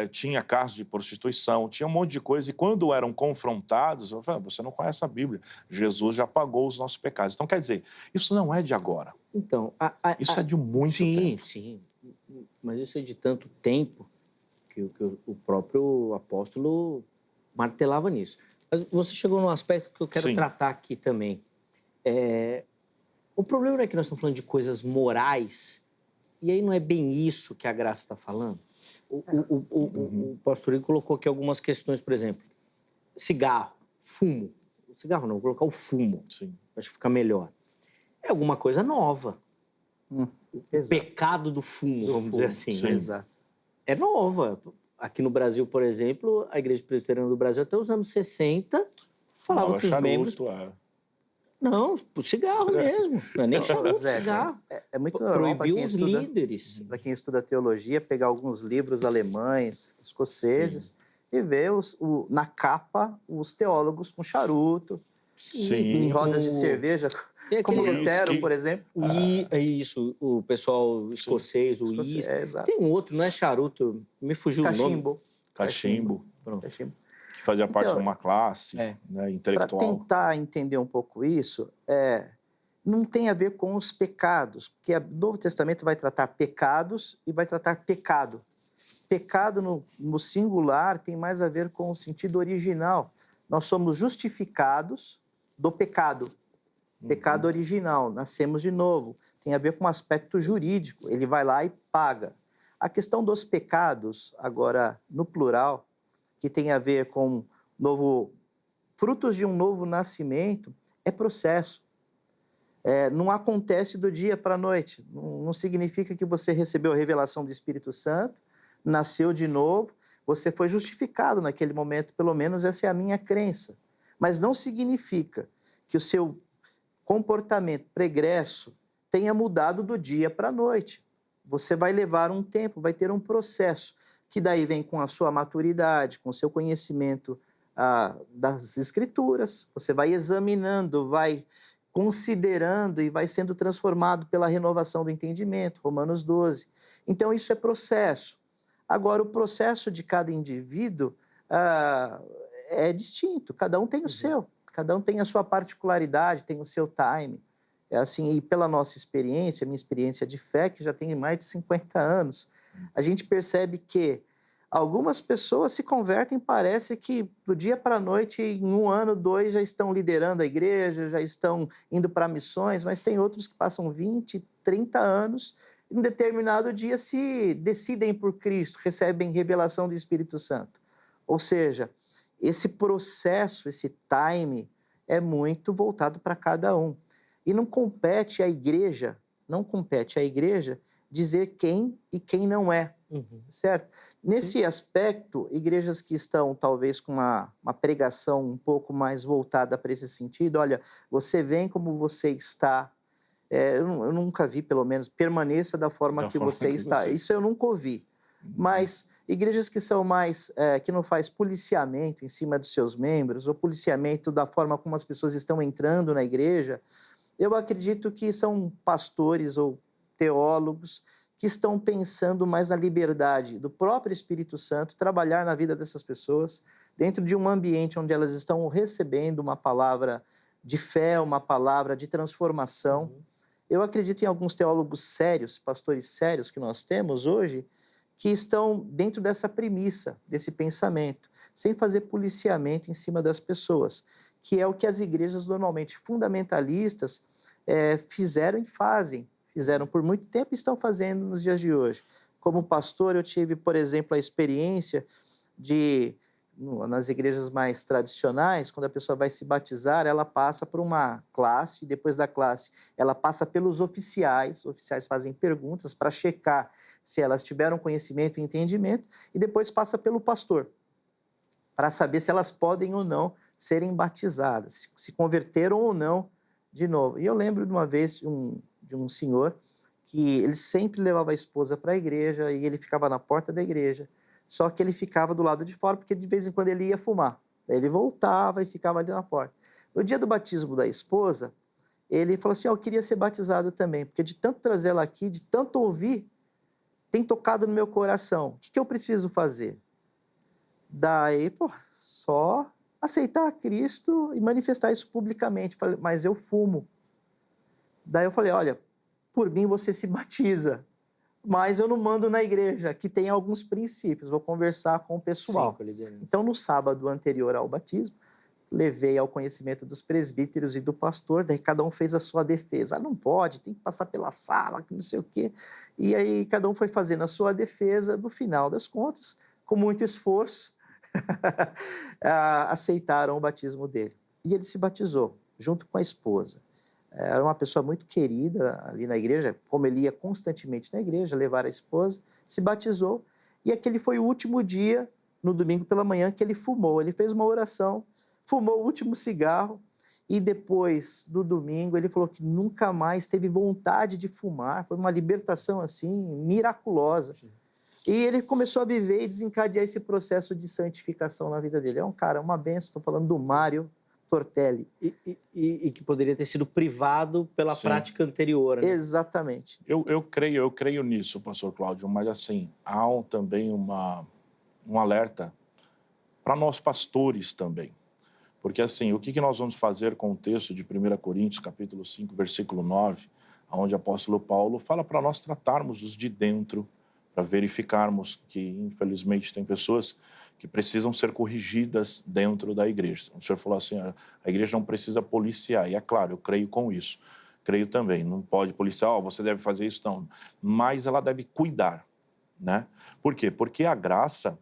Speaker 3: tinha casos de prostituição, tinha um monte de coisa, e quando eram confrontados, eu falei, você não conhece a Bíblia, Jesus já pagou os nossos pecados. Então, quer dizer, isso não é de agora.
Speaker 1: Então,
Speaker 3: isso é de muito tempo.
Speaker 1: Sim, mas isso é de tanto tempo que o próprio apóstolo martelava nisso. Mas você chegou num aspecto que eu quero tratar aqui também. O problema não é que nós estamos falando de coisas morais E aí não é bem isso que a Graça está falando? O pastor Igor colocou aqui algumas questões, por exemplo, cigarro, fumo. Cigarro não, vou colocar o fumo.
Speaker 3: Sim.
Speaker 1: Acho que fica melhor. É alguma coisa nova. O pecado do fumo, vamos dizer assim.
Speaker 3: Sim.
Speaker 2: Exato.
Speaker 1: É nova. Aqui no Brasil, por exemplo, a Igreja Presbiteriana do Brasil, até os anos 60, falava que os membros... Não, o cigarro mesmo. Não é nem charuto, cigarro.
Speaker 2: É muito normal para
Speaker 1: Proibiu
Speaker 2: quem
Speaker 1: os
Speaker 2: estuda,
Speaker 1: líderes.
Speaker 2: para quem estuda teologia, pegar alguns livros alemães, escoceses, e ver na capa os teólogos com charuto,
Speaker 3: Sim.
Speaker 2: em rodas de cerveja, como Lutero, por exemplo.
Speaker 1: É isso, o pessoal escocês, o uísque.
Speaker 2: Exato.
Speaker 1: Tem um outro, não é charuto, me fugiu o nome.
Speaker 3: Cachimbo.
Speaker 1: Pronto.
Speaker 2: Cachimbo.
Speaker 3: Que fazia parte de uma classe né,
Speaker 2: Para
Speaker 3: intelectual.
Speaker 2: tentar entender um pouco isso, não tem a ver com os pecados, porque o Novo Testamento vai tratar pecados e vai tratar pecado. Pecado no singular tem mais a ver com o sentido original. Nós somos justificados do pecado. Pecado original, nascemos de novo. Tem a ver com o aspecto jurídico. Ele vai lá e paga. A questão dos pecados, agora no plural, que tem a ver com frutos de um novo nascimento, é processo. Não acontece do dia para a noite. Não significa que você recebeu a revelação do Espírito Santo, nasceu de novo, você foi justificado naquele momento, pelo menos essa é a minha crença. Mas não significa que o seu comportamento pregresso tenha mudado do dia para a noite. Você vai levar um tempo, vai ter um processo, que daí vem com a sua maturidade, com o seu conhecimento das Escrituras. Você vai examinando, vai considerando e vai sendo transformado pela renovação do entendimento, Romanos 12. Então, isso é processo. Agora, o processo de cada indivíduo é distinto, cada um tem o seu, cada um tem a sua particularidade, tem o seu time. É assim, e pela nossa experiência, minha experiência de fé, que já tem mais de 50 anos, a gente percebe que algumas pessoas se convertem, parece que do dia para a noite, em 1 ano, 2, já estão liderando a igreja, já estão indo para missões, mas tem outros que passam 20, 30 anos, e em um determinado dia se decidem por Cristo, recebem revelação do Espírito Santo. Ou seja, esse processo, esse time, é muito voltado para cada um. E não compete à igreja dizer quem e quem não é, certo? Nesse aspecto, igrejas que estão talvez com uma pregação um pouco mais voltada para esse sentido, olha, você vem como você está, eu nunca vi, pelo menos, permaneça da forma que você está. Isso eu nunca ouvi. Mas igrejas que são mais, que não faz policiamento em cima dos seus membros, ou policiamento da forma como as pessoas estão entrando na igreja, eu acredito que são pastores ou teólogos que estão pensando mais na liberdade do próprio Espírito Santo, trabalhar na vida dessas pessoas, dentro de um ambiente onde elas estão recebendo uma palavra de fé, uma palavra de transformação. Eu acredito em alguns teólogos sérios, pastores sérios que nós temos hoje, que estão dentro dessa premissa, desse pensamento, sem fazer policiamento em cima das pessoas, que é o que as igrejas normalmente fundamentalistas fizeram e fazem. Fizeram por muito tempo e estão fazendo nos dias de hoje. Como pastor, eu tive, por exemplo, a experiência nas igrejas mais tradicionais, quando a pessoa vai se batizar, ela passa por uma classe, depois da classe ela passa pelos oficiais, os oficiais fazem perguntas para checar se elas tiveram conhecimento e entendimento, e depois passa pelo pastor, para saber se elas podem ou não serem batizadas, se converteram ou não de novo. E eu lembro de uma vez de um senhor que ele sempre levava a esposa para a igreja e ele ficava na porta da igreja, só que ele ficava do lado de fora porque de vez em quando ele ia fumar. Daí ele voltava e ficava ali na porta. No dia do batismo da esposa, ele falou assim, eu queria ser batizado também, porque de tanto trazer ela aqui, de tanto ouvir, tem tocado no meu coração. O que eu preciso fazer? Daí, só aceitar a Cristo e manifestar isso publicamente. Falei, mas eu fumo. Daí eu falei, olha, por mim você se batiza, mas eu não mando na igreja, que tem alguns princípios, vou conversar com o pessoal. Então, no sábado anterior ao batismo, levei ao conhecimento dos presbíteros e do pastor, daí cada um fez a sua defesa. Não pode, tem que passar pela sala, não sei o quê. E aí cada um foi fazendo a sua defesa. No final das contas, com muito esforço, aceitaram o batismo dele. E ele se batizou, junto com a esposa. Era uma pessoa muito querida ali na igreja, como ele ia constantemente na igreja, levar a esposa, se batizou. E aquele foi o último dia, no domingo pela manhã, que ele fumou. Ele fez uma oração, fumou o último cigarro e depois, do domingo, ele falou que nunca mais teve vontade de fumar. Foi uma libertação, assim, miraculosa. Sim. E ele começou a viver e desencadear esse processo de santificação na vida dele. É um cara, uma benção. Estou falando do Mário Tortelli.
Speaker 1: E que poderia ter sido privado pela Sim. prática anterior. Né?
Speaker 2: Exatamente.
Speaker 3: Eu creio nisso, pastor Cláudio, mas assim, há também um alerta para nós pastores também. Porque assim, o que nós vamos fazer com o texto de 1 Coríntios, capítulo 5, versículo 9, onde o apóstolo Paulo fala para nós tratarmos os de dentro, para verificarmos que, infelizmente, tem pessoas que precisam ser corrigidas dentro da igreja. O senhor falou assim, a igreja não precisa policiar, e é claro, eu creio com isso. Creio também, não pode policiar, você deve fazer isso, não. Mas ela deve cuidar, né? Por quê? Porque a graça,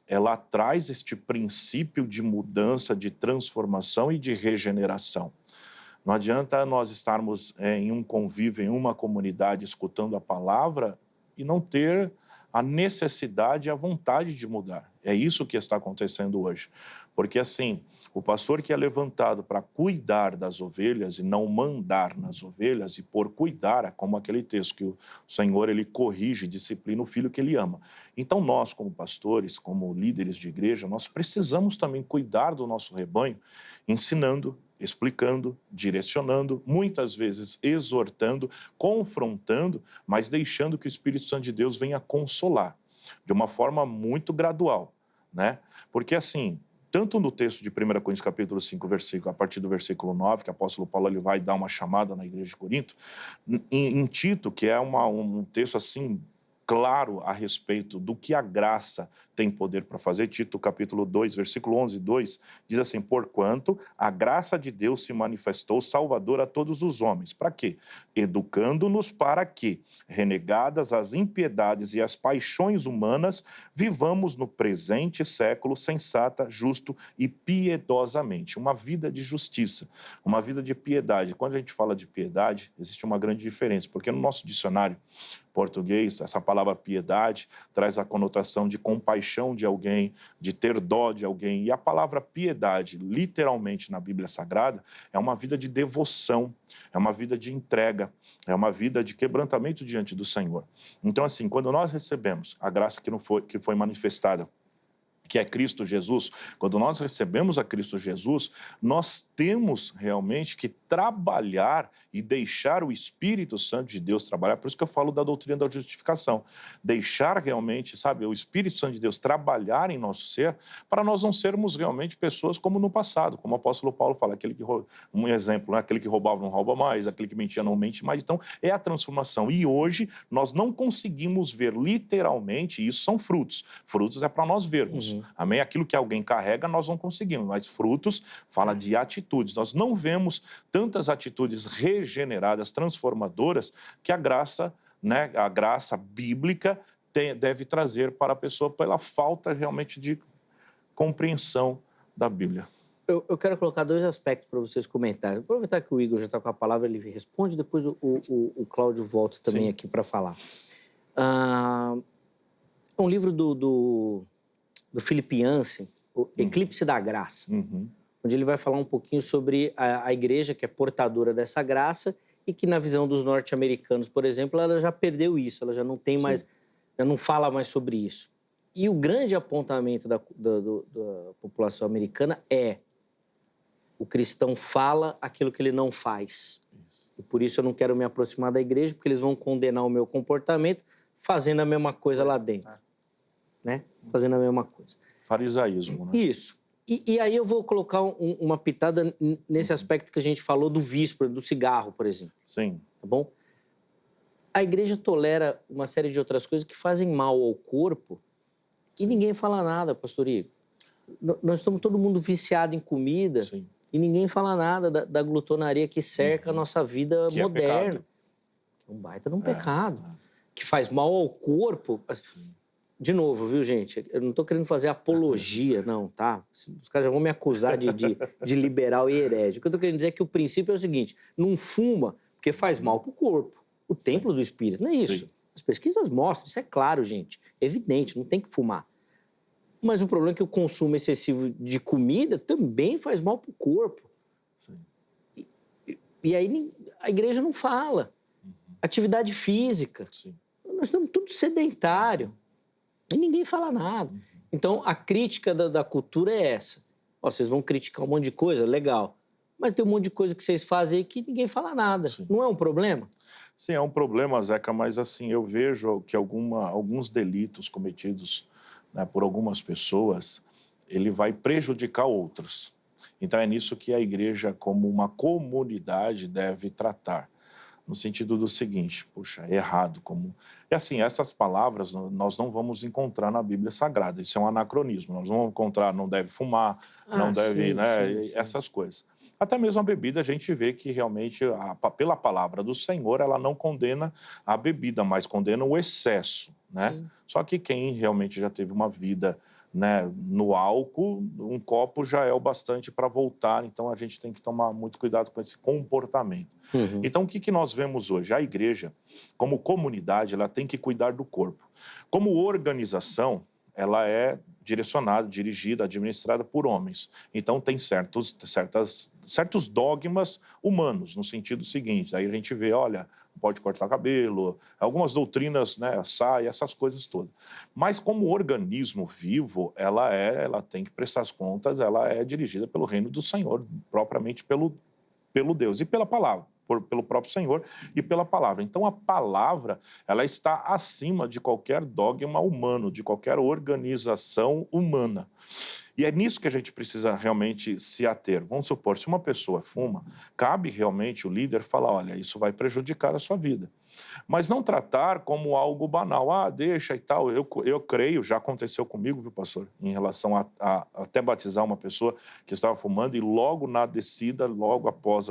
Speaker 3: ela traz este princípio de mudança, de transformação e de regeneração. Não adianta nós estarmos em um convívio, em uma comunidade, escutando a palavra e não ter a necessidade e a vontade de mudar. É isso que está acontecendo hoje. Porque, assim, o pastor que é levantado para cuidar das ovelhas e não mandar nas ovelhas, e por cuidar, é como aquele texto que o Senhor, ele corrige, disciplina o filho que ele ama. Então, nós, como pastores, como líderes de igreja, nós precisamos também cuidar do nosso rebanho, ensinando, explicando, direcionando, muitas vezes exortando, confrontando, mas deixando que o Espírito Santo de Deus venha consolar, de uma forma muito gradual, né? Porque assim, tanto no texto de 1 Coríntios capítulo 5, a partir do versículo 9, que o apóstolo Paulo ele vai dar uma chamada na igreja de Corinto, em Tito, que é um texto assim, claro a respeito do que a graça tem poder para fazer. Tito, capítulo 2, versículo 11, 2, diz assim, porquanto a graça de Deus se manifestou salvadora a todos os homens. Para quê? Educando-nos para que, renegadas as impiedades e as paixões humanas, vivamos no presente século sensata, justo e piedosamente. Uma vida de justiça, uma vida de piedade. Quando a gente fala de piedade, existe uma grande diferença, porque no nosso dicionário português, essa palavra piedade traz a conotação de compaixão de alguém, de ter dó de alguém. E a palavra piedade, literalmente na Bíblia Sagrada, é uma vida de devoção, é uma vida de entrega, é uma vida de quebrantamento diante do Senhor. Então, assim, quando nós recebemos a graça que foi manifestada, que é Cristo Jesus, quando nós recebemos a Cristo Jesus, nós temos realmente que trabalhar e deixar o Espírito Santo de Deus trabalhar. Por isso que eu falo da doutrina da justificação. Deixar realmente, sabe, o Espírito Santo de Deus trabalhar em nosso ser, para nós não sermos realmente pessoas como no passado, como o apóstolo Paulo fala, um exemplo, né? Aquele que roubava não rouba mais, aquele que mentia não mente mais. Então, é a transformação. E hoje, nós não conseguimos ver literalmente, e isso são frutos. Frutos é para nós vermos. Amém? Aquilo que alguém carrega, nós não conseguimos, mas frutos fala de atitudes. Nós não vemos tantas atitudes regeneradas, transformadoras, que a graça, né, a graça bíblica deve trazer para a pessoa pela falta realmente de compreensão da Bíblia.
Speaker 1: Eu quero colocar dois aspectos para vocês comentarem. Vou aproveitar que o Igor já está com a palavra, ele responde, depois o Cláudio volta também Sim. aqui para falar. Um livro do Philip Yancey, o Eclipse da Graça, onde ele vai falar um pouquinho sobre a igreja que é portadora dessa graça e que, na visão dos norte-americanos, por exemplo, ela já perdeu isso, ela já não tem mais, já não fala mais sobre isso. E o grande apontamento da população americana é o cristão fala aquilo que ele não faz. E por isso eu não quero me aproximar da igreja, porque eles vão condenar o meu comportamento fazendo a mesma coisa lá dentro. Né? Fazendo a mesma coisa.
Speaker 3: Farisaísmo, né?
Speaker 1: Isso. E aí eu vou colocar uma pitada nesse aspecto que a gente falou do vício, do cigarro, por exemplo.
Speaker 3: Sim.
Speaker 1: Tá bom? A igreja tolera uma série de outras coisas que fazem mal ao corpo e ninguém fala nada, pastor Igor. Nós estamos todo mundo viciado em comida.
Speaker 3: Sim.
Speaker 1: E ninguém fala nada da glutonaria que cerca a nossa vida
Speaker 3: Que é
Speaker 1: moderna.
Speaker 3: pecado.
Speaker 1: É um baita de um pecado. Que faz mal ao corpo. De novo, viu, gente? Eu não estou querendo fazer apologia, não, tá? Os caras já vão me acusar de liberal e herege. O que eu estou querendo dizer é que o princípio é o seguinte: não fuma porque faz mal para o corpo. O templo do espírito, não é isso.
Speaker 3: Sim.
Speaker 1: As pesquisas mostram, isso é claro, gente. É evidente, não tem que fumar. Mas o problema é que o consumo excessivo de comida também faz mal para o corpo.
Speaker 3: Sim.
Speaker 1: E aí a igreja não fala. Atividade física.
Speaker 3: Sim.
Speaker 1: Nós estamos tudo sedentário. E ninguém fala nada. Então, a crítica da cultura é essa. Ó, vocês vão criticar um monte de coisa, legal. Mas tem um monte de coisa que vocês fazem aí que ninguém fala nada.
Speaker 3: Sim.
Speaker 1: Não é um problema?
Speaker 3: Sim, é um problema, Zeca, mas assim, eu vejo que alguns delitos cometidos, né, por algumas pessoas, ele vai prejudicar outros. Então é nisso que a igreja, como uma comunidade, deve tratar. No sentido do seguinte, puxa, é errado. E assim, essas palavras nós não vamos encontrar na Bíblia Sagrada, isso é um anacronismo. Nós não vamos encontrar, não deve fumar, não deve,
Speaker 1: sim,
Speaker 3: né,
Speaker 1: sim.
Speaker 3: essas coisas. Até mesmo a bebida, a gente vê que realmente, pela palavra do Senhor, ela não condena a bebida, mas condena o excesso, né?
Speaker 1: Sim.
Speaker 3: Só que quem realmente já teve uma vida, né, no álcool, um copo já é o bastante para voltar, então a gente tem que tomar muito cuidado com esse comportamento. Então, o que nós vemos hoje? A igreja, como comunidade, ela tem que cuidar do corpo. Como organização, ela é direcionada, dirigida, administrada por homens. Então, tem certos dogmas humanos, no sentido seguinte. Aí a gente vê, olha, pode cortar cabelo, algumas doutrinas, né, saia, essas coisas todas. Mas, como organismo vivo, ela tem que prestar as contas, ela é dirigida pelo reino do Senhor, propriamente pelo Deus e pela palavra. Pelo próprio Senhor e pela palavra. Então, a palavra, ela está acima de qualquer dogma humano, de qualquer organização humana. E é nisso que a gente precisa realmente se ater. Vamos supor, se uma pessoa fuma, cabe realmente o líder falar, olha, isso vai prejudicar a sua vida. Mas não tratar como algo banal. Deixa e tal. Eu creio, já aconteceu comigo, viu, pastor? Em relação a até batizar uma pessoa que estava fumando e logo na descida, logo após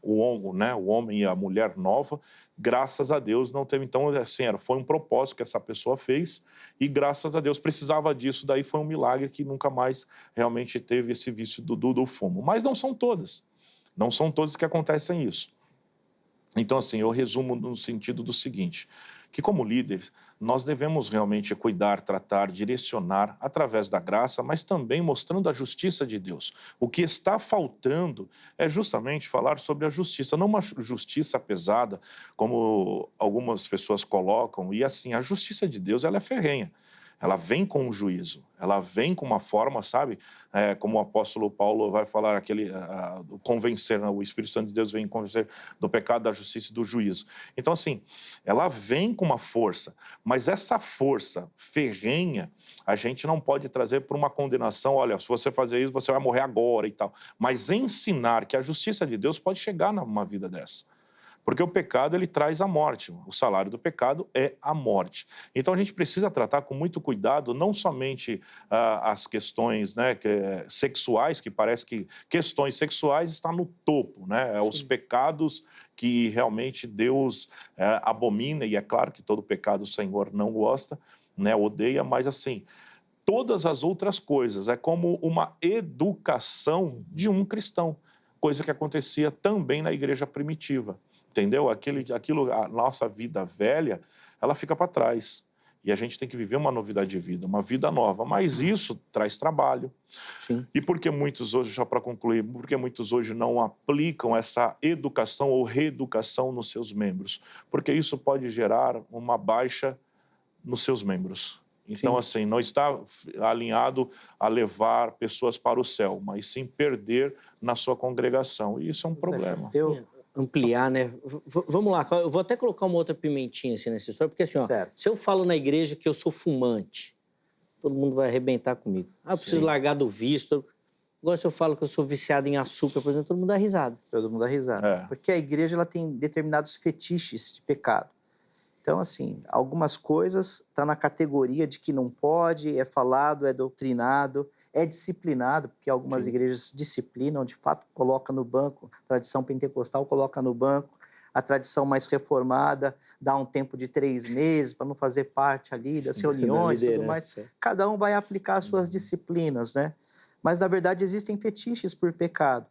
Speaker 3: o homem e a mulher nova, graças a Deus não teve. Então, assim, foi um propósito que essa pessoa fez e graças a Deus precisava disso. Daí foi um milagre que nunca mais realmente teve esse vício do fumo. Mas não são todas. Não são todas que acontecem isso. Então, assim, eu resumo no sentido do seguinte, que como líderes, nós devemos realmente cuidar, tratar, direcionar através da graça, mas também mostrando a justiça de Deus. O que está faltando é justamente falar sobre a justiça, não uma justiça pesada, como algumas pessoas colocam, e assim, a justiça de Deus, ela é ferrenha. Ela vem com um juízo, ela vem com uma forma, sabe? Como o apóstolo Paulo vai falar, convencer, né? O Espírito Santo de Deus vem convencer do pecado, da justiça e do juízo. Então, assim, ela vem com uma força, mas essa força ferrenha, a gente não pode trazer para uma condenação, olha, se você fazer isso, você vai morrer agora e tal. Mas ensinar que a justiça de Deus pode chegar numa vida dessa. Porque o pecado, ele traz a morte. O salário do pecado é a morte. Então, a gente precisa tratar com muito cuidado, não somente as questões, né, sexuais, que parece que questões sexuais estão no topo, né? Os pecados que realmente Deus abomina, e é claro que todo pecado o Senhor não gosta, né, odeia, mas assim, todas as outras coisas é como uma educação de um cristão, coisa que acontecia também na igreja primitiva. Entendeu? A nossa vida velha, ela fica para trás. E a gente tem que viver uma novidade de vida, uma vida nova. Mas isso traz trabalho.
Speaker 1: Sim.
Speaker 3: E por que muitos hoje, só para concluir, por que muitos hoje não aplicam essa educação ou reeducação nos seus membros? Porque isso pode gerar uma baixa nos seus membros. Então, assim, não está alinhado a levar pessoas para o céu, mas sim perder na sua congregação. E isso é um problema.
Speaker 1: Ampliar, né? Vamos lá, eu vou até colocar uma outra pimentinha assim nessa história, porque assim, ó, se eu falo na igreja que eu sou fumante, todo mundo vai arrebentar comigo. Eu preciso largar do vício. Igual se eu falo que eu sou viciado em açúcar, por exemplo, todo mundo dá risada.
Speaker 2: Todo mundo dá risada. Porque a igreja ela tem determinados fetiches de pecado. Então, assim, algumas coisas estão na categoria de que não pode, é falado, é doutrinado, é disciplinado, porque algumas igrejas disciplinam, de fato, coloca no banco, a tradição pentecostal coloca no banco, a tradição mais reformada dá um tempo de 3 meses para não fazer parte ali das reuniões e tudo mais. Cada um vai aplicar as suas disciplinas, né? Mas, na verdade, existem fetiches por pecado.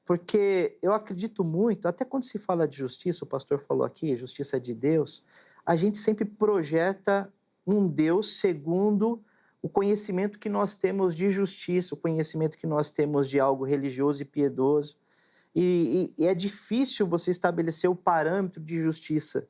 Speaker 2: Porque eu acredito muito, até quando se fala de justiça, o pastor falou aqui, justiça de Deus, a gente sempre projeta um Deus segundo o conhecimento que nós temos de justiça, o conhecimento que nós temos de algo religioso e piedoso. E é difícil você estabelecer o parâmetro de justiça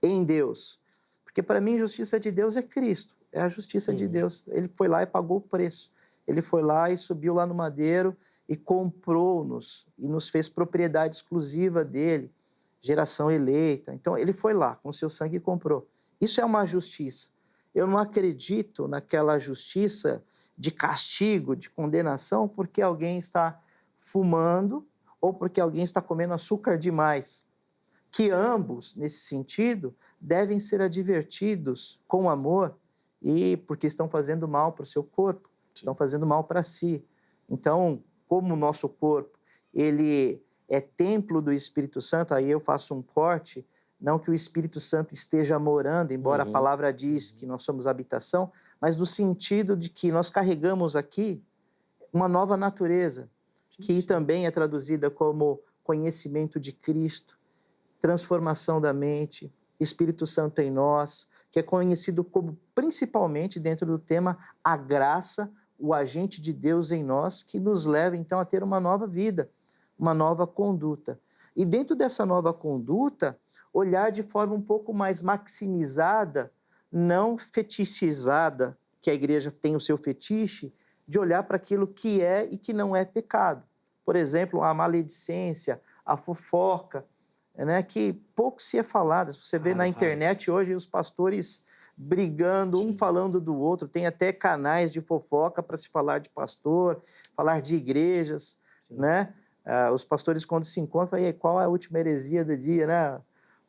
Speaker 2: em Deus. Porque, para mim, justiça de Deus é Cristo, é a justiça de Deus. Ele foi lá e pagou o preço. Ele foi lá e subiu lá no madeiro e comprou-nos e nos fez propriedade exclusiva dele, geração eleita. Então, ele foi lá, com seu sangue e comprou. Isso é uma justiça. Eu não acredito naquela justiça de castigo, de condenação, porque alguém está fumando ou porque alguém está comendo açúcar demais. Que ambos, nesse sentido, devem ser advertidos com amor e porque estão fazendo mal para o seu corpo, estão fazendo mal para si. Então, como o nosso corpo, ele é templo do Espírito Santo, aí eu faço um corte, não que o Espírito Santo esteja morando, embora a palavra diz que nós somos habitação, mas no sentido de que nós carregamos aqui uma nova natureza, que também é traduzida como conhecimento de Cristo, transformação da mente, Espírito Santo em nós, que é conhecido como, principalmente dentro do tema, a graça, o agente de Deus em nós, que nos leva, então, a ter uma nova vida, uma nova conduta. E dentro dessa nova conduta, olhar de forma um pouco mais maximizada, não fetichizada, que a igreja tem o seu fetiche, de olhar para aquilo que é e que não é pecado. Por exemplo, a maledicência, a fofoca, né, que pouco se é falado. Você vê na internet hoje os pastores brigando, um falando do outro, tem até canais de fofoca para se falar de pastor, falar de igrejas, né? Os pastores, quando se encontram, aí, qual é a última heresia do dia, né?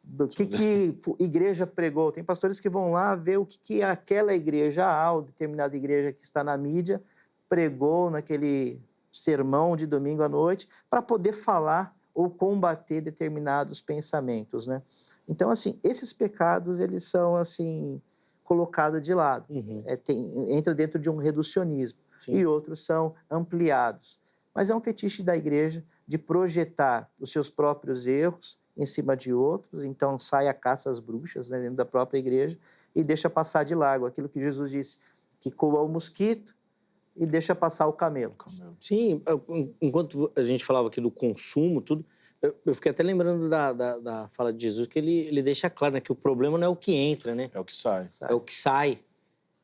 Speaker 2: Do que igreja pregou. Tem pastores que vão lá ver o que aquela igreja A, ou determinada igreja que está na mídia, pregou naquele sermão de domingo à noite, para poder falar ou combater determinados pensamentos, né? Então, assim, esses pecados, eles são, assim, colocados de lado. Entra dentro de um reducionismo. E outros são ampliados. Mas é um fetiche da igreja de projetar os seus próprios erros em cima de outros, então sai a caça às bruxas, né, dentro da própria igreja e deixa passar de largo aquilo que Jesus disse, que coa o mosquito e deixa passar o camelo.
Speaker 1: Sim, enquanto a gente falava aqui do consumo, tudo, eu fiquei até lembrando da fala de Jesus, que ele deixa claro, né, que o problema não é o que entra, né?
Speaker 3: É o que sai.
Speaker 1: É o que sai.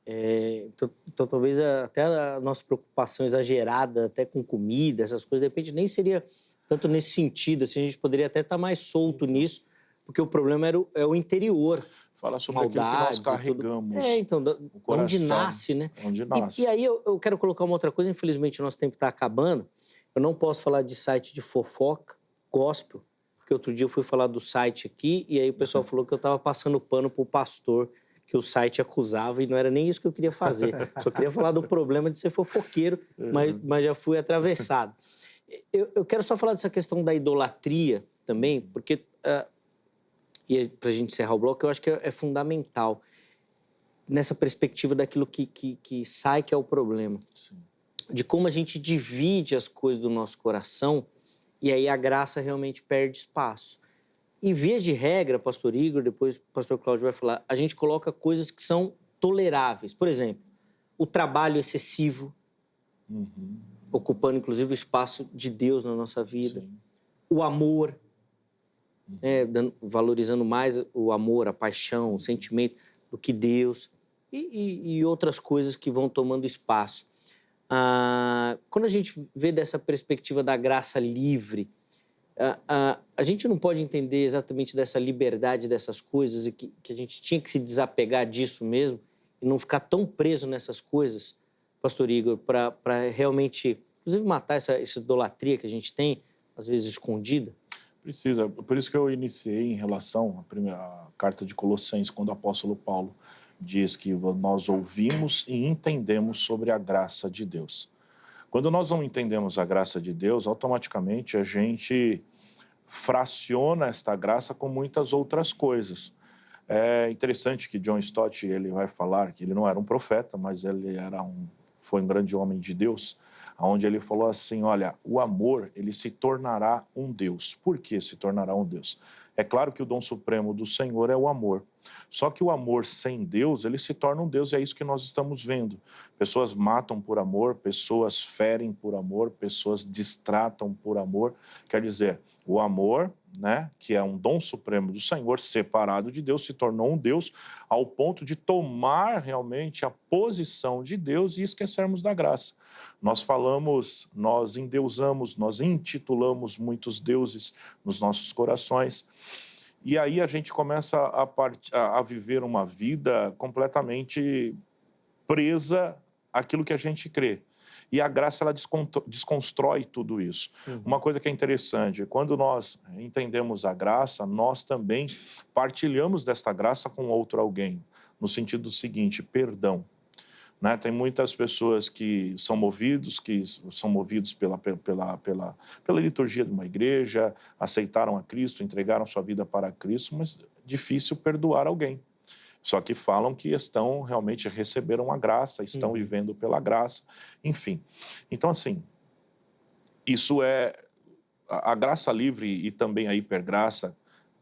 Speaker 1: Então, talvez até a nossa preocupação exagerada, até com comida, essas coisas, de repente nem seria tanto nesse sentido, assim, a gente poderia até estar mais solto nisso, porque o problema é o interior.
Speaker 3: Fala sobre aquilo que nós carregamos.
Speaker 1: Então, onde nasce, né?
Speaker 3: Onde nasce.
Speaker 1: E aí eu quero colocar uma outra coisa, infelizmente o nosso tempo está acabando, eu não posso falar de site de fofoca, gospel, porque outro dia eu fui falar do site aqui, e aí o pessoal falou que eu estava passando pano para o pastor, que o site acusava, e não era nem isso que eu queria fazer. Só queria falar do problema de ser fofoqueiro, mas já fui atravessado. Eu quero só falar dessa questão da idolatria também, porque, e para a gente encerrar o bloco, eu acho que é fundamental nessa perspectiva daquilo que sai, que é o problema.
Speaker 3: Sim.
Speaker 1: De como a gente divide as coisas do nosso coração, e aí a graça realmente perde espaço. E, via de regra, pastor Igor, depois o pastor Cláudio vai falar, a gente coloca coisas que são toleráveis. Por exemplo, o trabalho excessivo, ocupando, inclusive, o espaço de Deus na nossa vida.
Speaker 3: Sim.
Speaker 1: O amor, valorizando mais o amor, a paixão, o sentimento do que Deus. E outras coisas que vão tomando espaço. Quando a gente vê dessa perspectiva da graça livre, a gente não pode entender exatamente dessa liberdade dessas coisas e que a gente tinha que se desapegar disso mesmo e não ficar tão preso nessas coisas, pastor Igor, para realmente, inclusive, matar essa idolatria que a gente tem, às vezes escondida?
Speaker 3: Precisa. Por isso que eu iniciei em relação à carta de Colossenses, quando o apóstolo Paulo diz que nós ouvimos e entendemos sobre a graça de Deus. Quando nós não entendemos a graça de Deus, automaticamente a gente fraciona esta graça com muitas outras coisas. É interessante que John Stott ele vai falar que ele não era um profeta, mas ele foi um grande homem de Deus, onde ele falou assim, olha, o amor ele se tornará um Deus. Por que se tornará um Deus? É claro que o dom supremo do Senhor é o amor. Só que o amor sem Deus, ele se torna um Deus, e é isso que nós estamos vendo. Pessoas matam por amor, pessoas ferem por amor, pessoas distratam por amor. Quer dizer, o amor, né, que é um dom supremo do Senhor, separado de Deus, se tornou um Deus ao ponto de tomar realmente a posição de Deus e esquecermos da graça. Nós endeusamos, nós intitulamos muitos deuses nos nossos corações. E aí a gente começa a viver uma vida completamente presa àquilo que a gente crê. E a graça, ela desconstrói tudo isso. Uma coisa que é interessante, quando nós entendemos a graça, nós também partilhamos desta graça com outro alguém, no sentido seguinte, perdão. Né? Tem muitas pessoas que são movidos pela liturgia de uma igreja, aceitaram a Cristo, entregaram sua vida para Cristo, mas é difícil perdoar alguém. Só que falam que realmente receberam a graça, estão vivendo pela graça, enfim. Então, assim, isso é... A graça livre e também a hipergraça,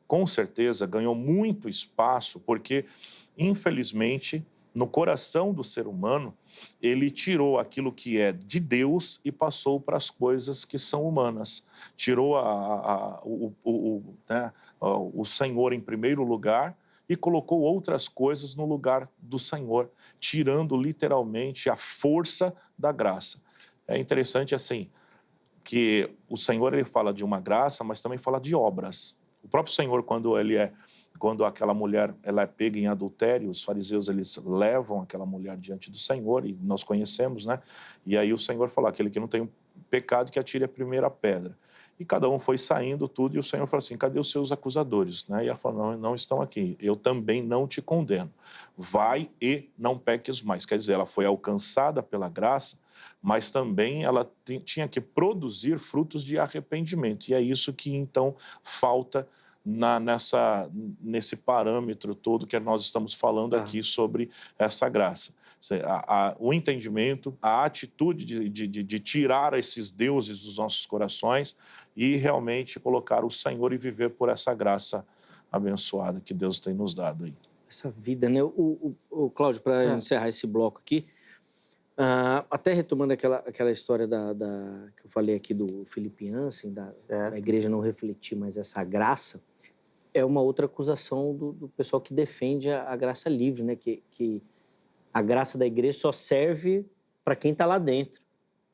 Speaker 3: com certeza, ganhou muito espaço, porque, infelizmente, no coração do ser humano, ele tirou aquilo que é de Deus e passou para as coisas que são humanas. Tirou o Senhor em primeiro lugar e colocou outras coisas no lugar do Senhor, tirando literalmente a força da graça. É interessante assim, que o Senhor ele fala de uma graça, mas também fala de obras. O próprio Senhor, quando aquela mulher ela é pega em adultério, os fariseus eles levam aquela mulher diante do Senhor, e nós conhecemos, né? E aí o Senhor falou, aquele que não tem pecado que atire a primeira pedra. E cada um foi saindo tudo, e o Senhor falou assim, cadê os seus acusadores? Né? E ela falou, não estão aqui, eu também não te condeno. Vai e não peques mais. Quer dizer, ela foi alcançada pela graça, mas também ela tinha que produzir frutos de arrependimento. E é isso que então falta nesse parâmetro todo que nós estamos falando aqui sobre essa graça. O entendimento, a atitude de tirar esses deuses dos nossos corações e realmente colocar o Senhor e viver por essa graça abençoada que Deus tem nos dado aí.
Speaker 1: Essa vida, né? O Cláudio, para encerrar esse bloco aqui, até retomando aquela história que eu falei aqui do Felipe Jansen, da igreja não refletir mais essa graça, é uma outra acusação do pessoal que defende a graça livre, né? Que a graça da igreja só serve para quem está lá dentro.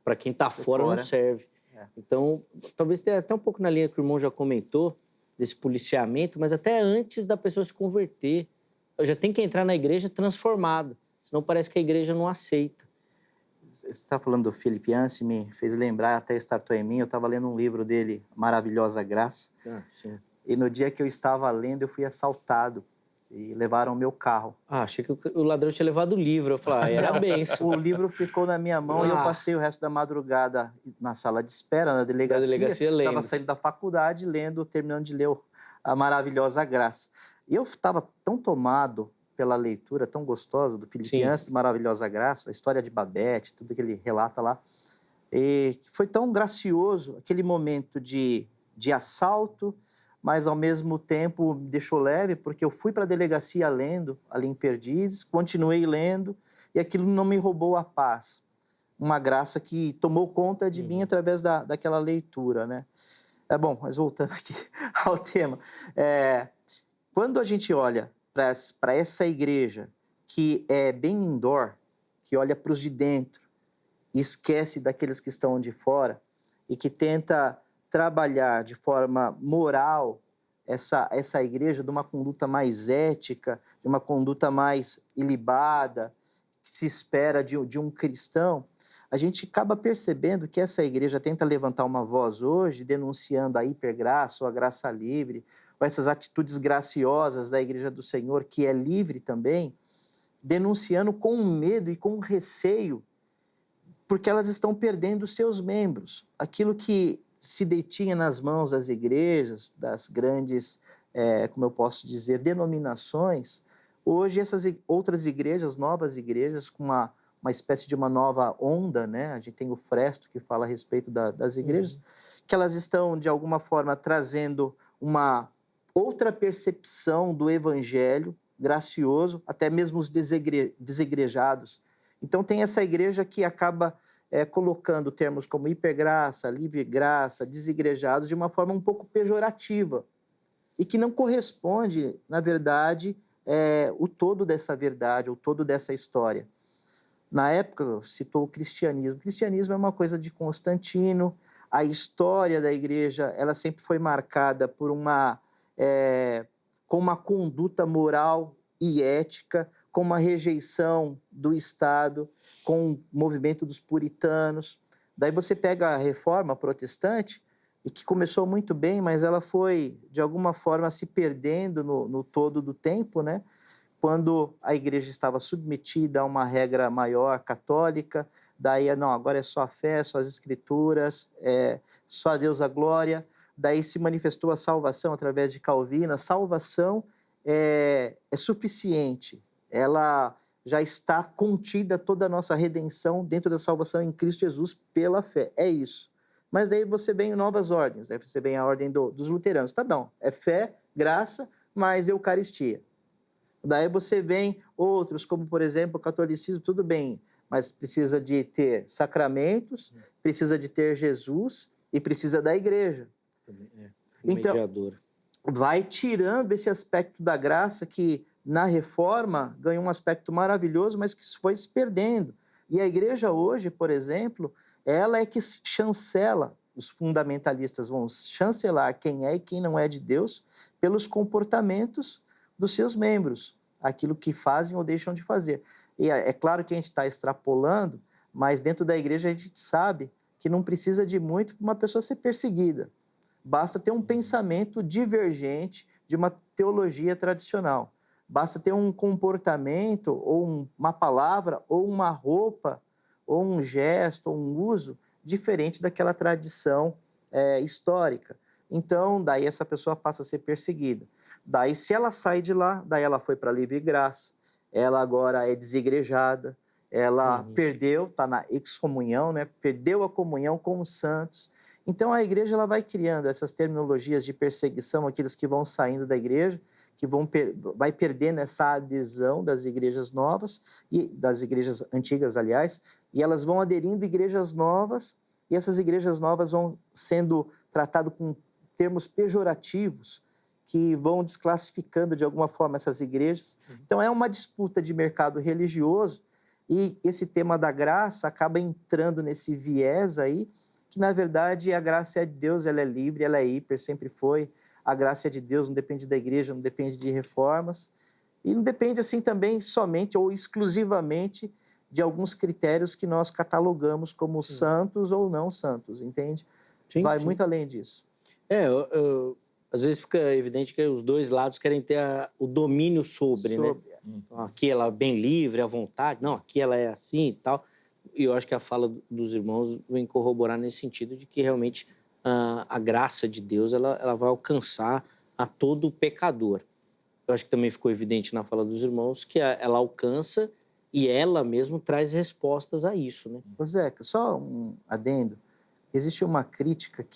Speaker 1: Para quem está fora não serve. Então, talvez tenha até um pouco na linha que o irmão já comentou, desse policiamento, mas até antes da pessoa se converter. Já tem que entrar na igreja transformado, senão parece que a igreja não aceita.
Speaker 2: Você está falando do Felipe Jansen, me fez lembrar, até startou em mim, eu estava lendo um livro dele, Maravilhosa Graça.
Speaker 1: Sim.
Speaker 2: E no dia que eu estava lendo, eu fui assaltado e levaram o meu carro.
Speaker 1: Achei que o ladrão tinha levado o livro. Eu falei, era a benção.
Speaker 2: O livro ficou na minha mão e eu passei o resto da madrugada na sala de espera, na delegacia lendo. Estava saindo da faculdade, terminando de ler a Maravilhosa Graça. E eu estava tão tomado pela leitura tão gostosa do Felipe Jansen, Maravilhosa Graça, a história de Babette, tudo que ele relata lá. E foi tão gracioso aquele momento de assalto, mas ao mesmo tempo me deixou leve, porque eu fui para a delegacia lendo, ali em Perdizes, continuei lendo, e aquilo não me roubou a paz. Uma graça que tomou conta de mim através daquela leitura, né? Bom, mas voltando aqui ao tema, quando a gente olha para essa igreja que é bem indoor, que olha para os de dentro, e esquece daqueles que estão de fora, e que tenta trabalhar de forma moral essa igreja de uma conduta mais ética, de uma conduta mais ilibada, que se espera de um cristão, a gente acaba percebendo que essa igreja tenta levantar uma voz hoje, denunciando a hipergraça ou a graça livre, ou essas atitudes graciosas da igreja do Senhor, que é livre também, denunciando com medo e com receio, porque elas estão perdendo seus membros. Aquilo que se detinha nas mãos das igrejas, das grandes, como eu posso dizer, denominações, hoje essas outras igrejas, novas igrejas, com uma espécie de uma nova onda, né? A gente tem o Fresto que fala a respeito das igrejas, que elas estão, de alguma forma, trazendo uma outra percepção do evangelho gracioso, até mesmo os desigrejados. Então, tem essa igreja que acaba colocando termos como hipergraça, livre graça, desigrejados, de uma forma um pouco pejorativa e que não corresponde, na verdade, o todo dessa verdade, o todo dessa história. Na época, citou o cristianismo. O cristianismo é uma coisa de Constantino. A história da igreja, ela sempre foi marcada por com uma conduta moral e ética, com uma rejeição do Estado, com o movimento dos puritanos. Daí você pega a Reforma Protestante, e que começou muito bem, mas ela foi, de alguma forma, se perdendo no todo do tempo, né? Quando a igreja estava submetida a uma regra maior católica, daí, não, agora é só a fé, só as escrituras, só a Deus a glória. Daí se manifestou a salvação através de Calvino. A salvação é suficiente, ela já está contida toda a nossa redenção dentro da salvação em Cristo Jesus pela fé, é isso. Mas daí você vem em novas ordens, daí você vem a ordem dos luteranos, tá bom, é fé, graça, mais Eucaristia. Daí você vem outros, como, por exemplo, o catolicismo, tudo bem, mas precisa de ter sacramentos, precisa de ter Jesus e precisa da igreja. Então,
Speaker 1: mediadora.
Speaker 2: Vai tirando esse aspecto da graça que, na Reforma, ganhou um aspecto maravilhoso, mas que foi se perdendo. E a igreja hoje, por exemplo, ela é que chancela, os fundamentalistas vão chancelar quem é e quem não é de Deus pelos comportamentos dos seus membros, aquilo que fazem ou deixam de fazer. E é claro que a gente está extrapolando, mas dentro da igreja a gente sabe que não precisa de muito para uma pessoa ser perseguida. Basta ter um pensamento divergente de uma teologia tradicional. Basta ter um comportamento, ou uma palavra, ou uma roupa, ou um gesto, ou um uso diferente daquela tradição histórica. Então, daí essa pessoa passa a ser perseguida. Daí, se ela sai de lá, daí ela foi para a livre graça, ela agora é desigrejada, ela perdeu, está na excomunhão, né? Perdeu a comunhão com os santos. Então, a igreja ela vai criando essas terminologias de perseguição, aqueles que vão saindo da igreja, que vai perdendo essa adesão das igrejas novas, e das igrejas antigas, aliás, e elas vão aderindo a igrejas novas, e essas igrejas novas vão sendo tratadas com termos pejorativos, que vão desclassificando de alguma forma essas igrejas. Então, é uma disputa de mercado religioso, e esse tema da graça acaba entrando nesse viés aí, que, na verdade, a graça é de Deus, ela é livre, ela é hiper, sempre foi. A graça é de Deus, não depende da igreja, não depende de reformas. E não depende, assim, também somente ou exclusivamente de alguns critérios que nós catalogamos como santos ou não santos, entende?
Speaker 1: Sim,
Speaker 2: Vai
Speaker 1: sim.
Speaker 2: muito além disso.
Speaker 1: Às vezes fica evidente que os dois lados querem ter o domínio sobre, né? Aqui ela é bem livre, à vontade. Não, aqui ela é assim e tal. E eu acho que a fala dos irmãos vem corroborar nesse sentido de que realmente a graça de Deus ela vai alcançar a todo pecador. Eu acho que também ficou evidente na fala dos irmãos que ela alcança e ela mesmo traz respostas a isso, né?
Speaker 2: Zé, só um adendo. Existe uma crítica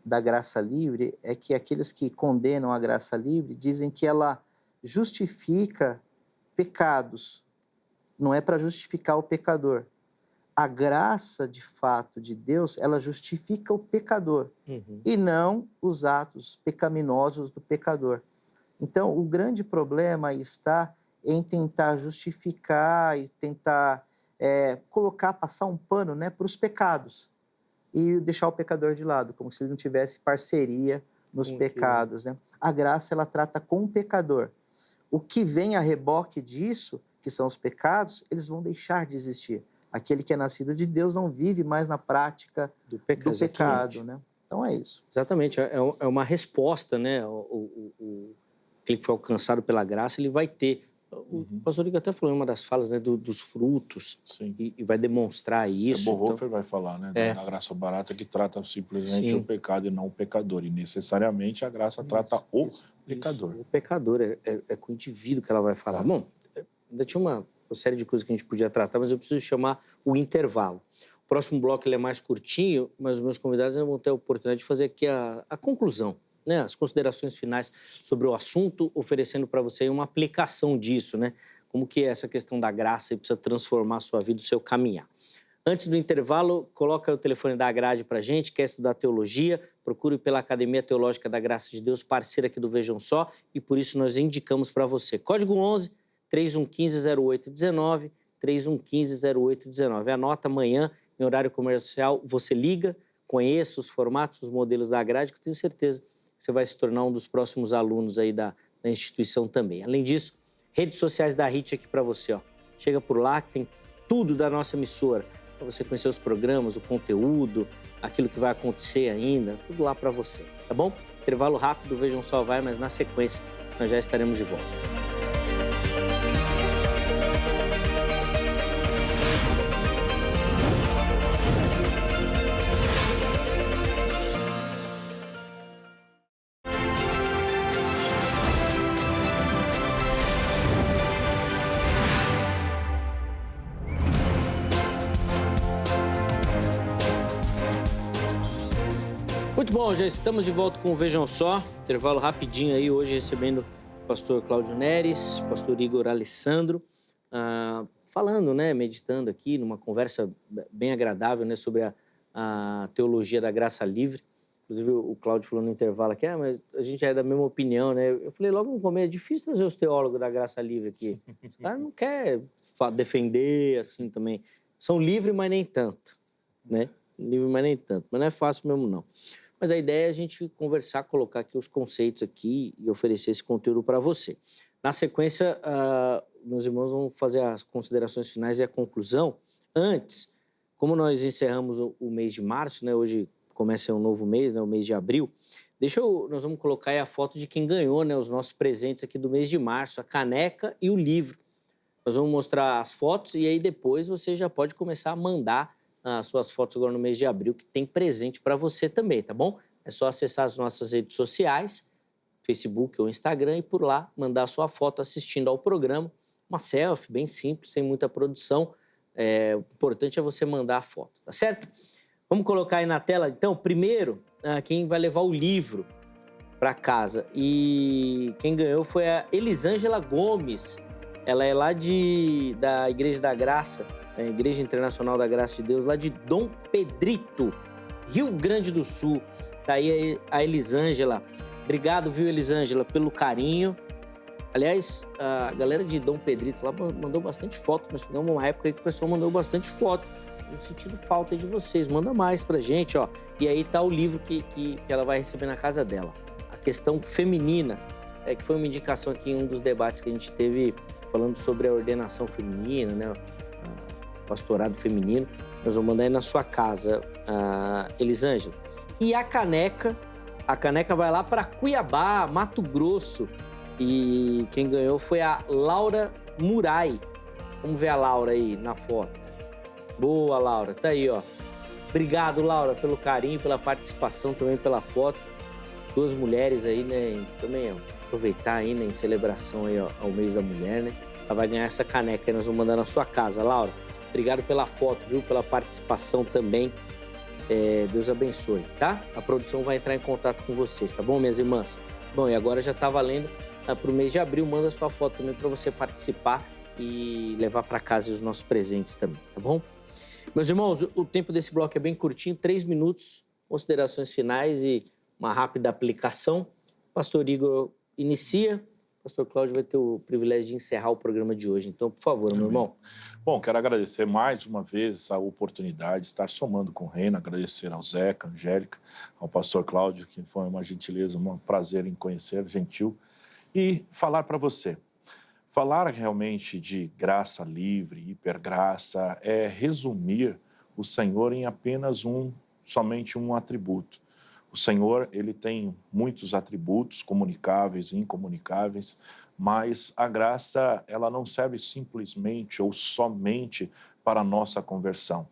Speaker 2: da graça livre, é que aqueles que condenam a graça livre dizem que ela justifica pecados, não é para justificar o pecador. A graça, de fato, de Deus, ela justifica o pecador e não os atos pecaminosos do pecador. Então, o grande problema está em tentar justificar e tentar passar um pano, né, para os pecados e deixar o pecador de lado, como se ele não tivesse parceria nos pecados, né? A graça, ela trata com o pecador. O que vem a reboque disso, que são os pecados, eles vão deixar de existir. aquele que é nascido de Deus não vive mais na prática do pecado, né? Então é isso.
Speaker 1: Exatamente, é uma resposta, né? Aquele que foi alcançado pela graça, ele vai ter. O pastor Igor até falou em uma das falas, né, dos frutos, e vai demonstrar isso.
Speaker 3: Bonhoeffer vai falar, né, da graça barata, que trata simplesmente o pecado e não o pecador. E necessariamente a graça trata o pecador.
Speaker 1: O pecador, é com o indivíduo que ela vai falar. Bom, ainda tinha uma série de coisas que a gente podia tratar, mas eu preciso chamar o intervalo. O próximo bloco ele é mais curtinho, mas os meus convidados vão ter a oportunidade de fazer aqui a conclusão, né, as considerações finais sobre o assunto, oferecendo para você uma aplicação disso, né? Como que essa questão da graça precisa transformar a sua vida, o seu caminhar. Antes do intervalo, coloca o telefone da grade para a gente, quer estudar teologia, procure pela Academia Teológica da Graça de Deus, parceira aqui do Vejam Só, e por isso nós indicamos para você. Código 11 3115-0819, 3115-0819. Anota amanhã, em horário comercial, você liga, conheça os formatos, os modelos da grade, que eu tenho certeza você vai se tornar um dos próximos alunos aí da instituição também. Além disso, redes sociais da HIT aqui para você, ó. Chega por lá que tem tudo da nossa emissora, para você conhecer os programas, o conteúdo, aquilo que vai acontecer ainda, tudo lá para você, tá bom? Intervalo rápido, Vejam Só vai, mas na sequência nós já estaremos de volta. Muito bom, já estamos de volta com o Vejam Só. Intervalo rapidinho aí, hoje recebendo o pastor Cláudio Neres, pastor Igor Alessandro, falando, né, meditando aqui numa conversa bem agradável, né, sobre a teologia da graça livre. Inclusive o Cláudio falou no intervalo aqui, mas a gente é da mesma opinião, né? Eu falei logo no começo, é difícil trazer os teólogos da graça livre aqui. Os caras não querem defender assim também. São livres, mas nem tanto, né? Livre, mas nem tanto. Mas não é fácil mesmo, não. Mas a ideia é a gente conversar, colocar aqui os conceitos aqui e oferecer esse conteúdo para você. Na sequência, meus irmãos vão fazer as considerações finais e a conclusão. Antes, como nós encerramos o mês de março, né? Hoje começa um novo mês, né? O mês de abril. Nós vamos colocar aí a foto de quem ganhou, né? Os nossos presentes aqui do mês de março, a caneca e o livro. Nós vamos mostrar as fotos e aí depois você já pode começar a mandar as suas fotos agora no mês de abril, que tem presente para você também, tá bom? É só acessar as nossas redes sociais, Facebook ou Instagram, e por lá mandar a sua foto assistindo ao programa. Uma selfie bem simples, sem muita produção. O importante é você mandar a foto, tá certo? Vamos colocar aí na tela, então, primeiro, quem vai levar o livro para casa. E quem ganhou foi a Elisângela Gomes. Ela é lá da Igreja da Graça, a Igreja Internacional da Graça de Deus, lá de Dom Pedrito, Rio Grande do Sul. Tá aí a Elisângela. Obrigado, viu, Elisângela, pelo carinho. Aliás, a galera de Dom Pedrito lá mandou bastante foto. Nós pegamos uma época aí que o pessoal mandou bastante foto. No sentido falta de vocês. Manda mais pra gente, ó. E aí tá o livro que ela vai receber na casa dela. A questão feminina, que foi uma indicação aqui em um dos debates que a gente teve falando sobre a ordenação feminina, né? Pastorado feminino. Nós vamos mandar aí na sua casa, Elisângela. E a caneca vai lá para Cuiabá, Mato Grosso. E quem ganhou foi a Laura Murai. Vamos ver a Laura aí na foto. Boa, Laura. Tá aí, ó. Obrigado, Laura, pelo carinho, pela participação, também pela foto. Duas mulheres aí, né? Também, ó, aproveitar aí, né, em celebração aí, ó, ao mês da mulher, né? Ela vai ganhar essa caneca e nós vamos mandar na sua casa, Laura. Obrigado pela foto, viu? Pela participação também. Deus abençoe, tá? A produção vai entrar em contato com vocês, tá bom, minhas irmãs? Bom, e agora já tá valendo para o mês de abril. Manda sua foto também para você participar e levar para casa os nossos presentes também, tá bom? Meus irmãos, o tempo desse bloco é bem curtinho, 3 minutos, considerações finais e uma rápida aplicação. Pastor Igor inicia. Pastor Cláudio vai ter o privilégio de encerrar o programa de hoje. Então, por favor, meu irmão.
Speaker 3: Bom, quero agradecer mais uma vez essa oportunidade de estar somando com o Reino, agradecer ao Zeca, a Angélica, ao pastor Cláudio, que foi uma gentileza, um prazer em conhecer, gentil, e falar para você. Falar realmente de graça livre, hipergraça, é resumir o Senhor em apenas somente um atributo. O Senhor, ele tem muitos atributos, comunicáveis e incomunicáveis, mas a graça, ela não serve simplesmente ou somente para a nossa conversão.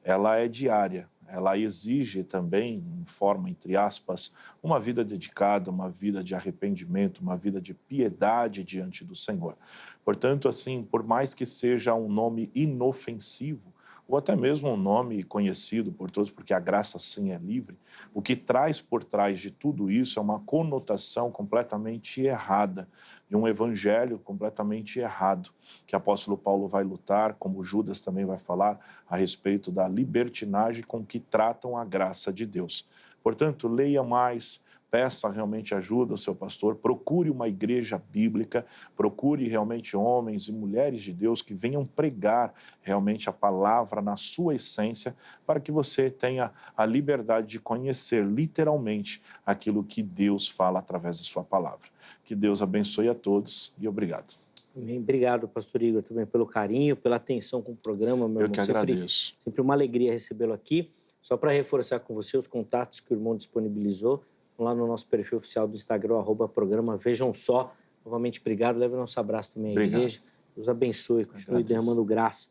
Speaker 3: Ela é diária. Ela exige também, em forma, entre aspas, uma vida dedicada, uma vida de arrependimento, uma vida de piedade diante do Senhor. Portanto, assim, por mais que seja um nome inofensivo, ou até mesmo um nome conhecido por todos, porque a graça sim é livre, o que traz por trás de tudo isso é uma conotação completamente errada, de um evangelho completamente errado, que o apóstolo Paulo vai lutar, como Judas também vai falar, a respeito da libertinagem com que tratam a graça de Deus. Portanto, leia mais, peça realmente ajuda ao seu pastor, procure uma igreja bíblica, procure realmente homens e mulheres de Deus que venham pregar realmente a palavra na sua essência, para que você tenha a liberdade de conhecer literalmente aquilo que Deus fala através da sua palavra. Que Deus abençoe a todos e obrigado.
Speaker 1: Amém. Obrigado, pastor Igor, também pelo carinho, pela atenção com o programa, meu irmão.
Speaker 3: Eu que agradeço.
Speaker 1: Sempre uma alegria recebê-lo aqui. Só para reforçar com você os contatos que o irmão disponibilizou, lá no nosso perfil oficial do Instagram, @programa Vejam Só. Novamente, obrigado. Leve o nosso abraço também à igreja. Deus abençoe, continue derramando graça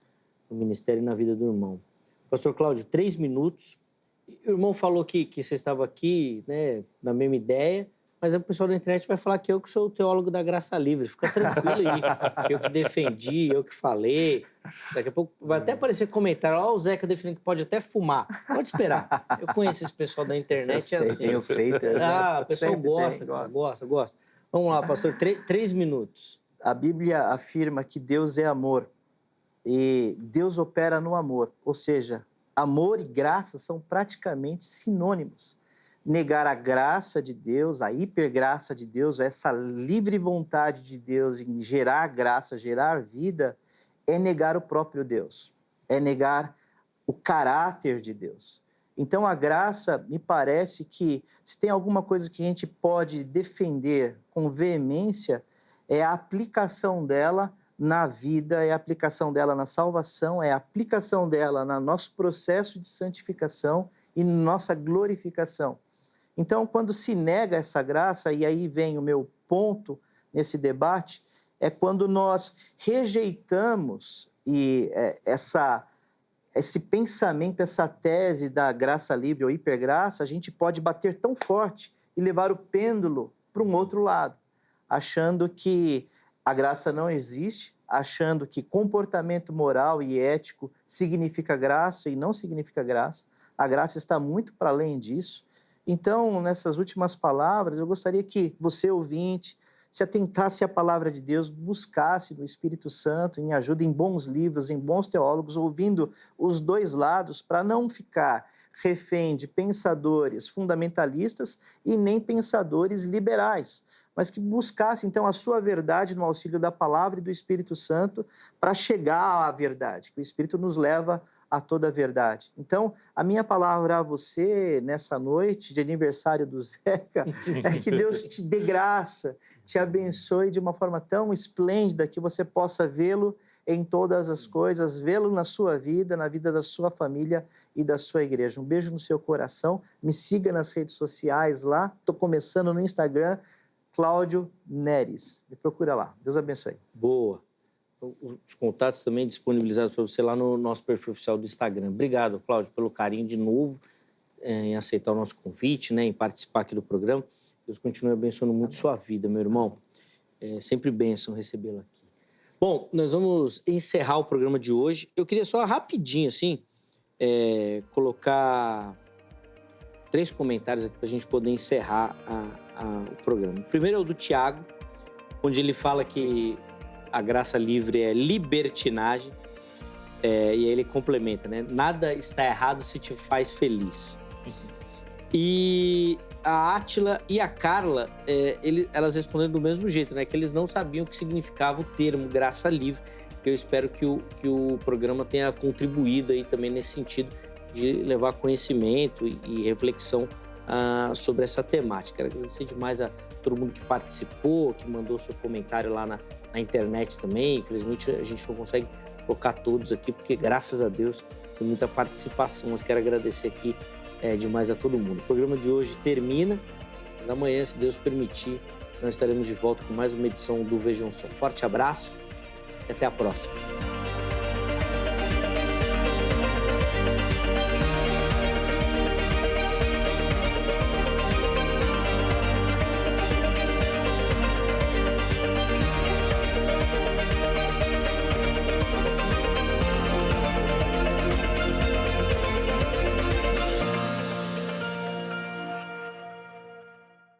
Speaker 1: no ministério e na vida do irmão. Pastor Cláudio, 3 minutos. O irmão falou que você estava aqui, né, na mesma ideia, mas o pessoal da internet vai falar que eu que sou o teólogo da graça livre. Fica tranquilo aí. Eu que defendi, eu que falei. Daqui a pouco vai até aparecer comentário. Ó, o Zeca definindo que pode até fumar. Pode esperar. Eu conheço esse pessoal da internet.
Speaker 2: Eu sei,
Speaker 1: assim.
Speaker 2: tem os haters.
Speaker 1: O pessoal gosta. Vamos lá, pastor. 3 minutos.
Speaker 2: A Bíblia afirma que Deus é amor e Deus opera no amor. Ou seja, amor e graça são praticamente sinônimos. Negar a graça de Deus, a hipergraça de Deus, essa livre vontade de Deus em gerar graça, gerar vida, é negar o próprio Deus, é negar o caráter de Deus. Então, a graça, me parece que, se tem alguma coisa que a gente pode defender com veemência, é a aplicação dela na vida, é a aplicação dela na salvação, é a aplicação dela no nosso processo de santificação e nossa glorificação. Então, quando se nega essa graça, e aí vem o meu ponto nesse debate, é quando nós rejeitamos esse pensamento, essa tese da graça livre ou hipergraça, a gente pode bater tão forte e levar o pêndulo para um outro lado, achando que a graça não existe, achando que comportamento moral e ético significa graça e não significa graça. A graça está muito para além disso. Então, nessas últimas palavras, eu gostaria que você, ouvinte, se atentasse à palavra de Deus, buscasse no Espírito Santo, em ajuda em bons livros, em bons teólogos, ouvindo os dois lados, para não ficar refém de pensadores fundamentalistas e nem pensadores liberais, mas que buscasse, então, a sua verdade no auxílio da palavra e do Espírito Santo para chegar à verdade, que o Espírito nos leva a toda a verdade. Então, a minha palavra a você, nessa noite de aniversário do Zeca, é que Deus te dê graça, te abençoe de uma forma tão esplêndida que você possa vê-lo em todas as coisas, vê-lo na sua vida, na vida da sua família e da sua igreja. Um beijo no seu coração, me siga nas redes sociais lá, estou começando no Instagram, Cláudio Neres. Me procura lá. Deus abençoe.
Speaker 1: Boa. Os contatos também disponibilizados para você lá no nosso perfil oficial do Instagram. Obrigado, Cláudio, pelo carinho de novo em aceitar o nosso convite, né, em participar aqui do programa. Deus continue abençoando muito sua vida, meu irmão. É sempre bênção recebê-lo aqui. Bom, nós vamos encerrar o programa de hoje. Eu queria só rapidinho, assim, colocar 3 comentários aqui para a gente poder encerrar o programa. O primeiro é o do Tiago, onde ele fala que a graça livre é libertinagem, e aí ele complementa, né? Nada está errado se te faz feliz. E a Átila e a Carla, elas responderam do mesmo jeito, né? Que eles não sabiam o que significava o termo graça livre. Eu espero que o programa tenha contribuído aí também nesse sentido de levar conhecimento e reflexão sobre essa temática. Quero agradecer demais a todo mundo que participou, que mandou seu comentário lá na na internet também. Infelizmente, a gente não consegue colocar todos aqui, porque, graças a Deus, tem muita participação. Mas quero agradecer aqui demais a todo mundo. O programa de hoje termina, mas amanhã, se Deus permitir, nós estaremos de volta com mais uma edição do Vejam Só. Forte abraço e até a próxima.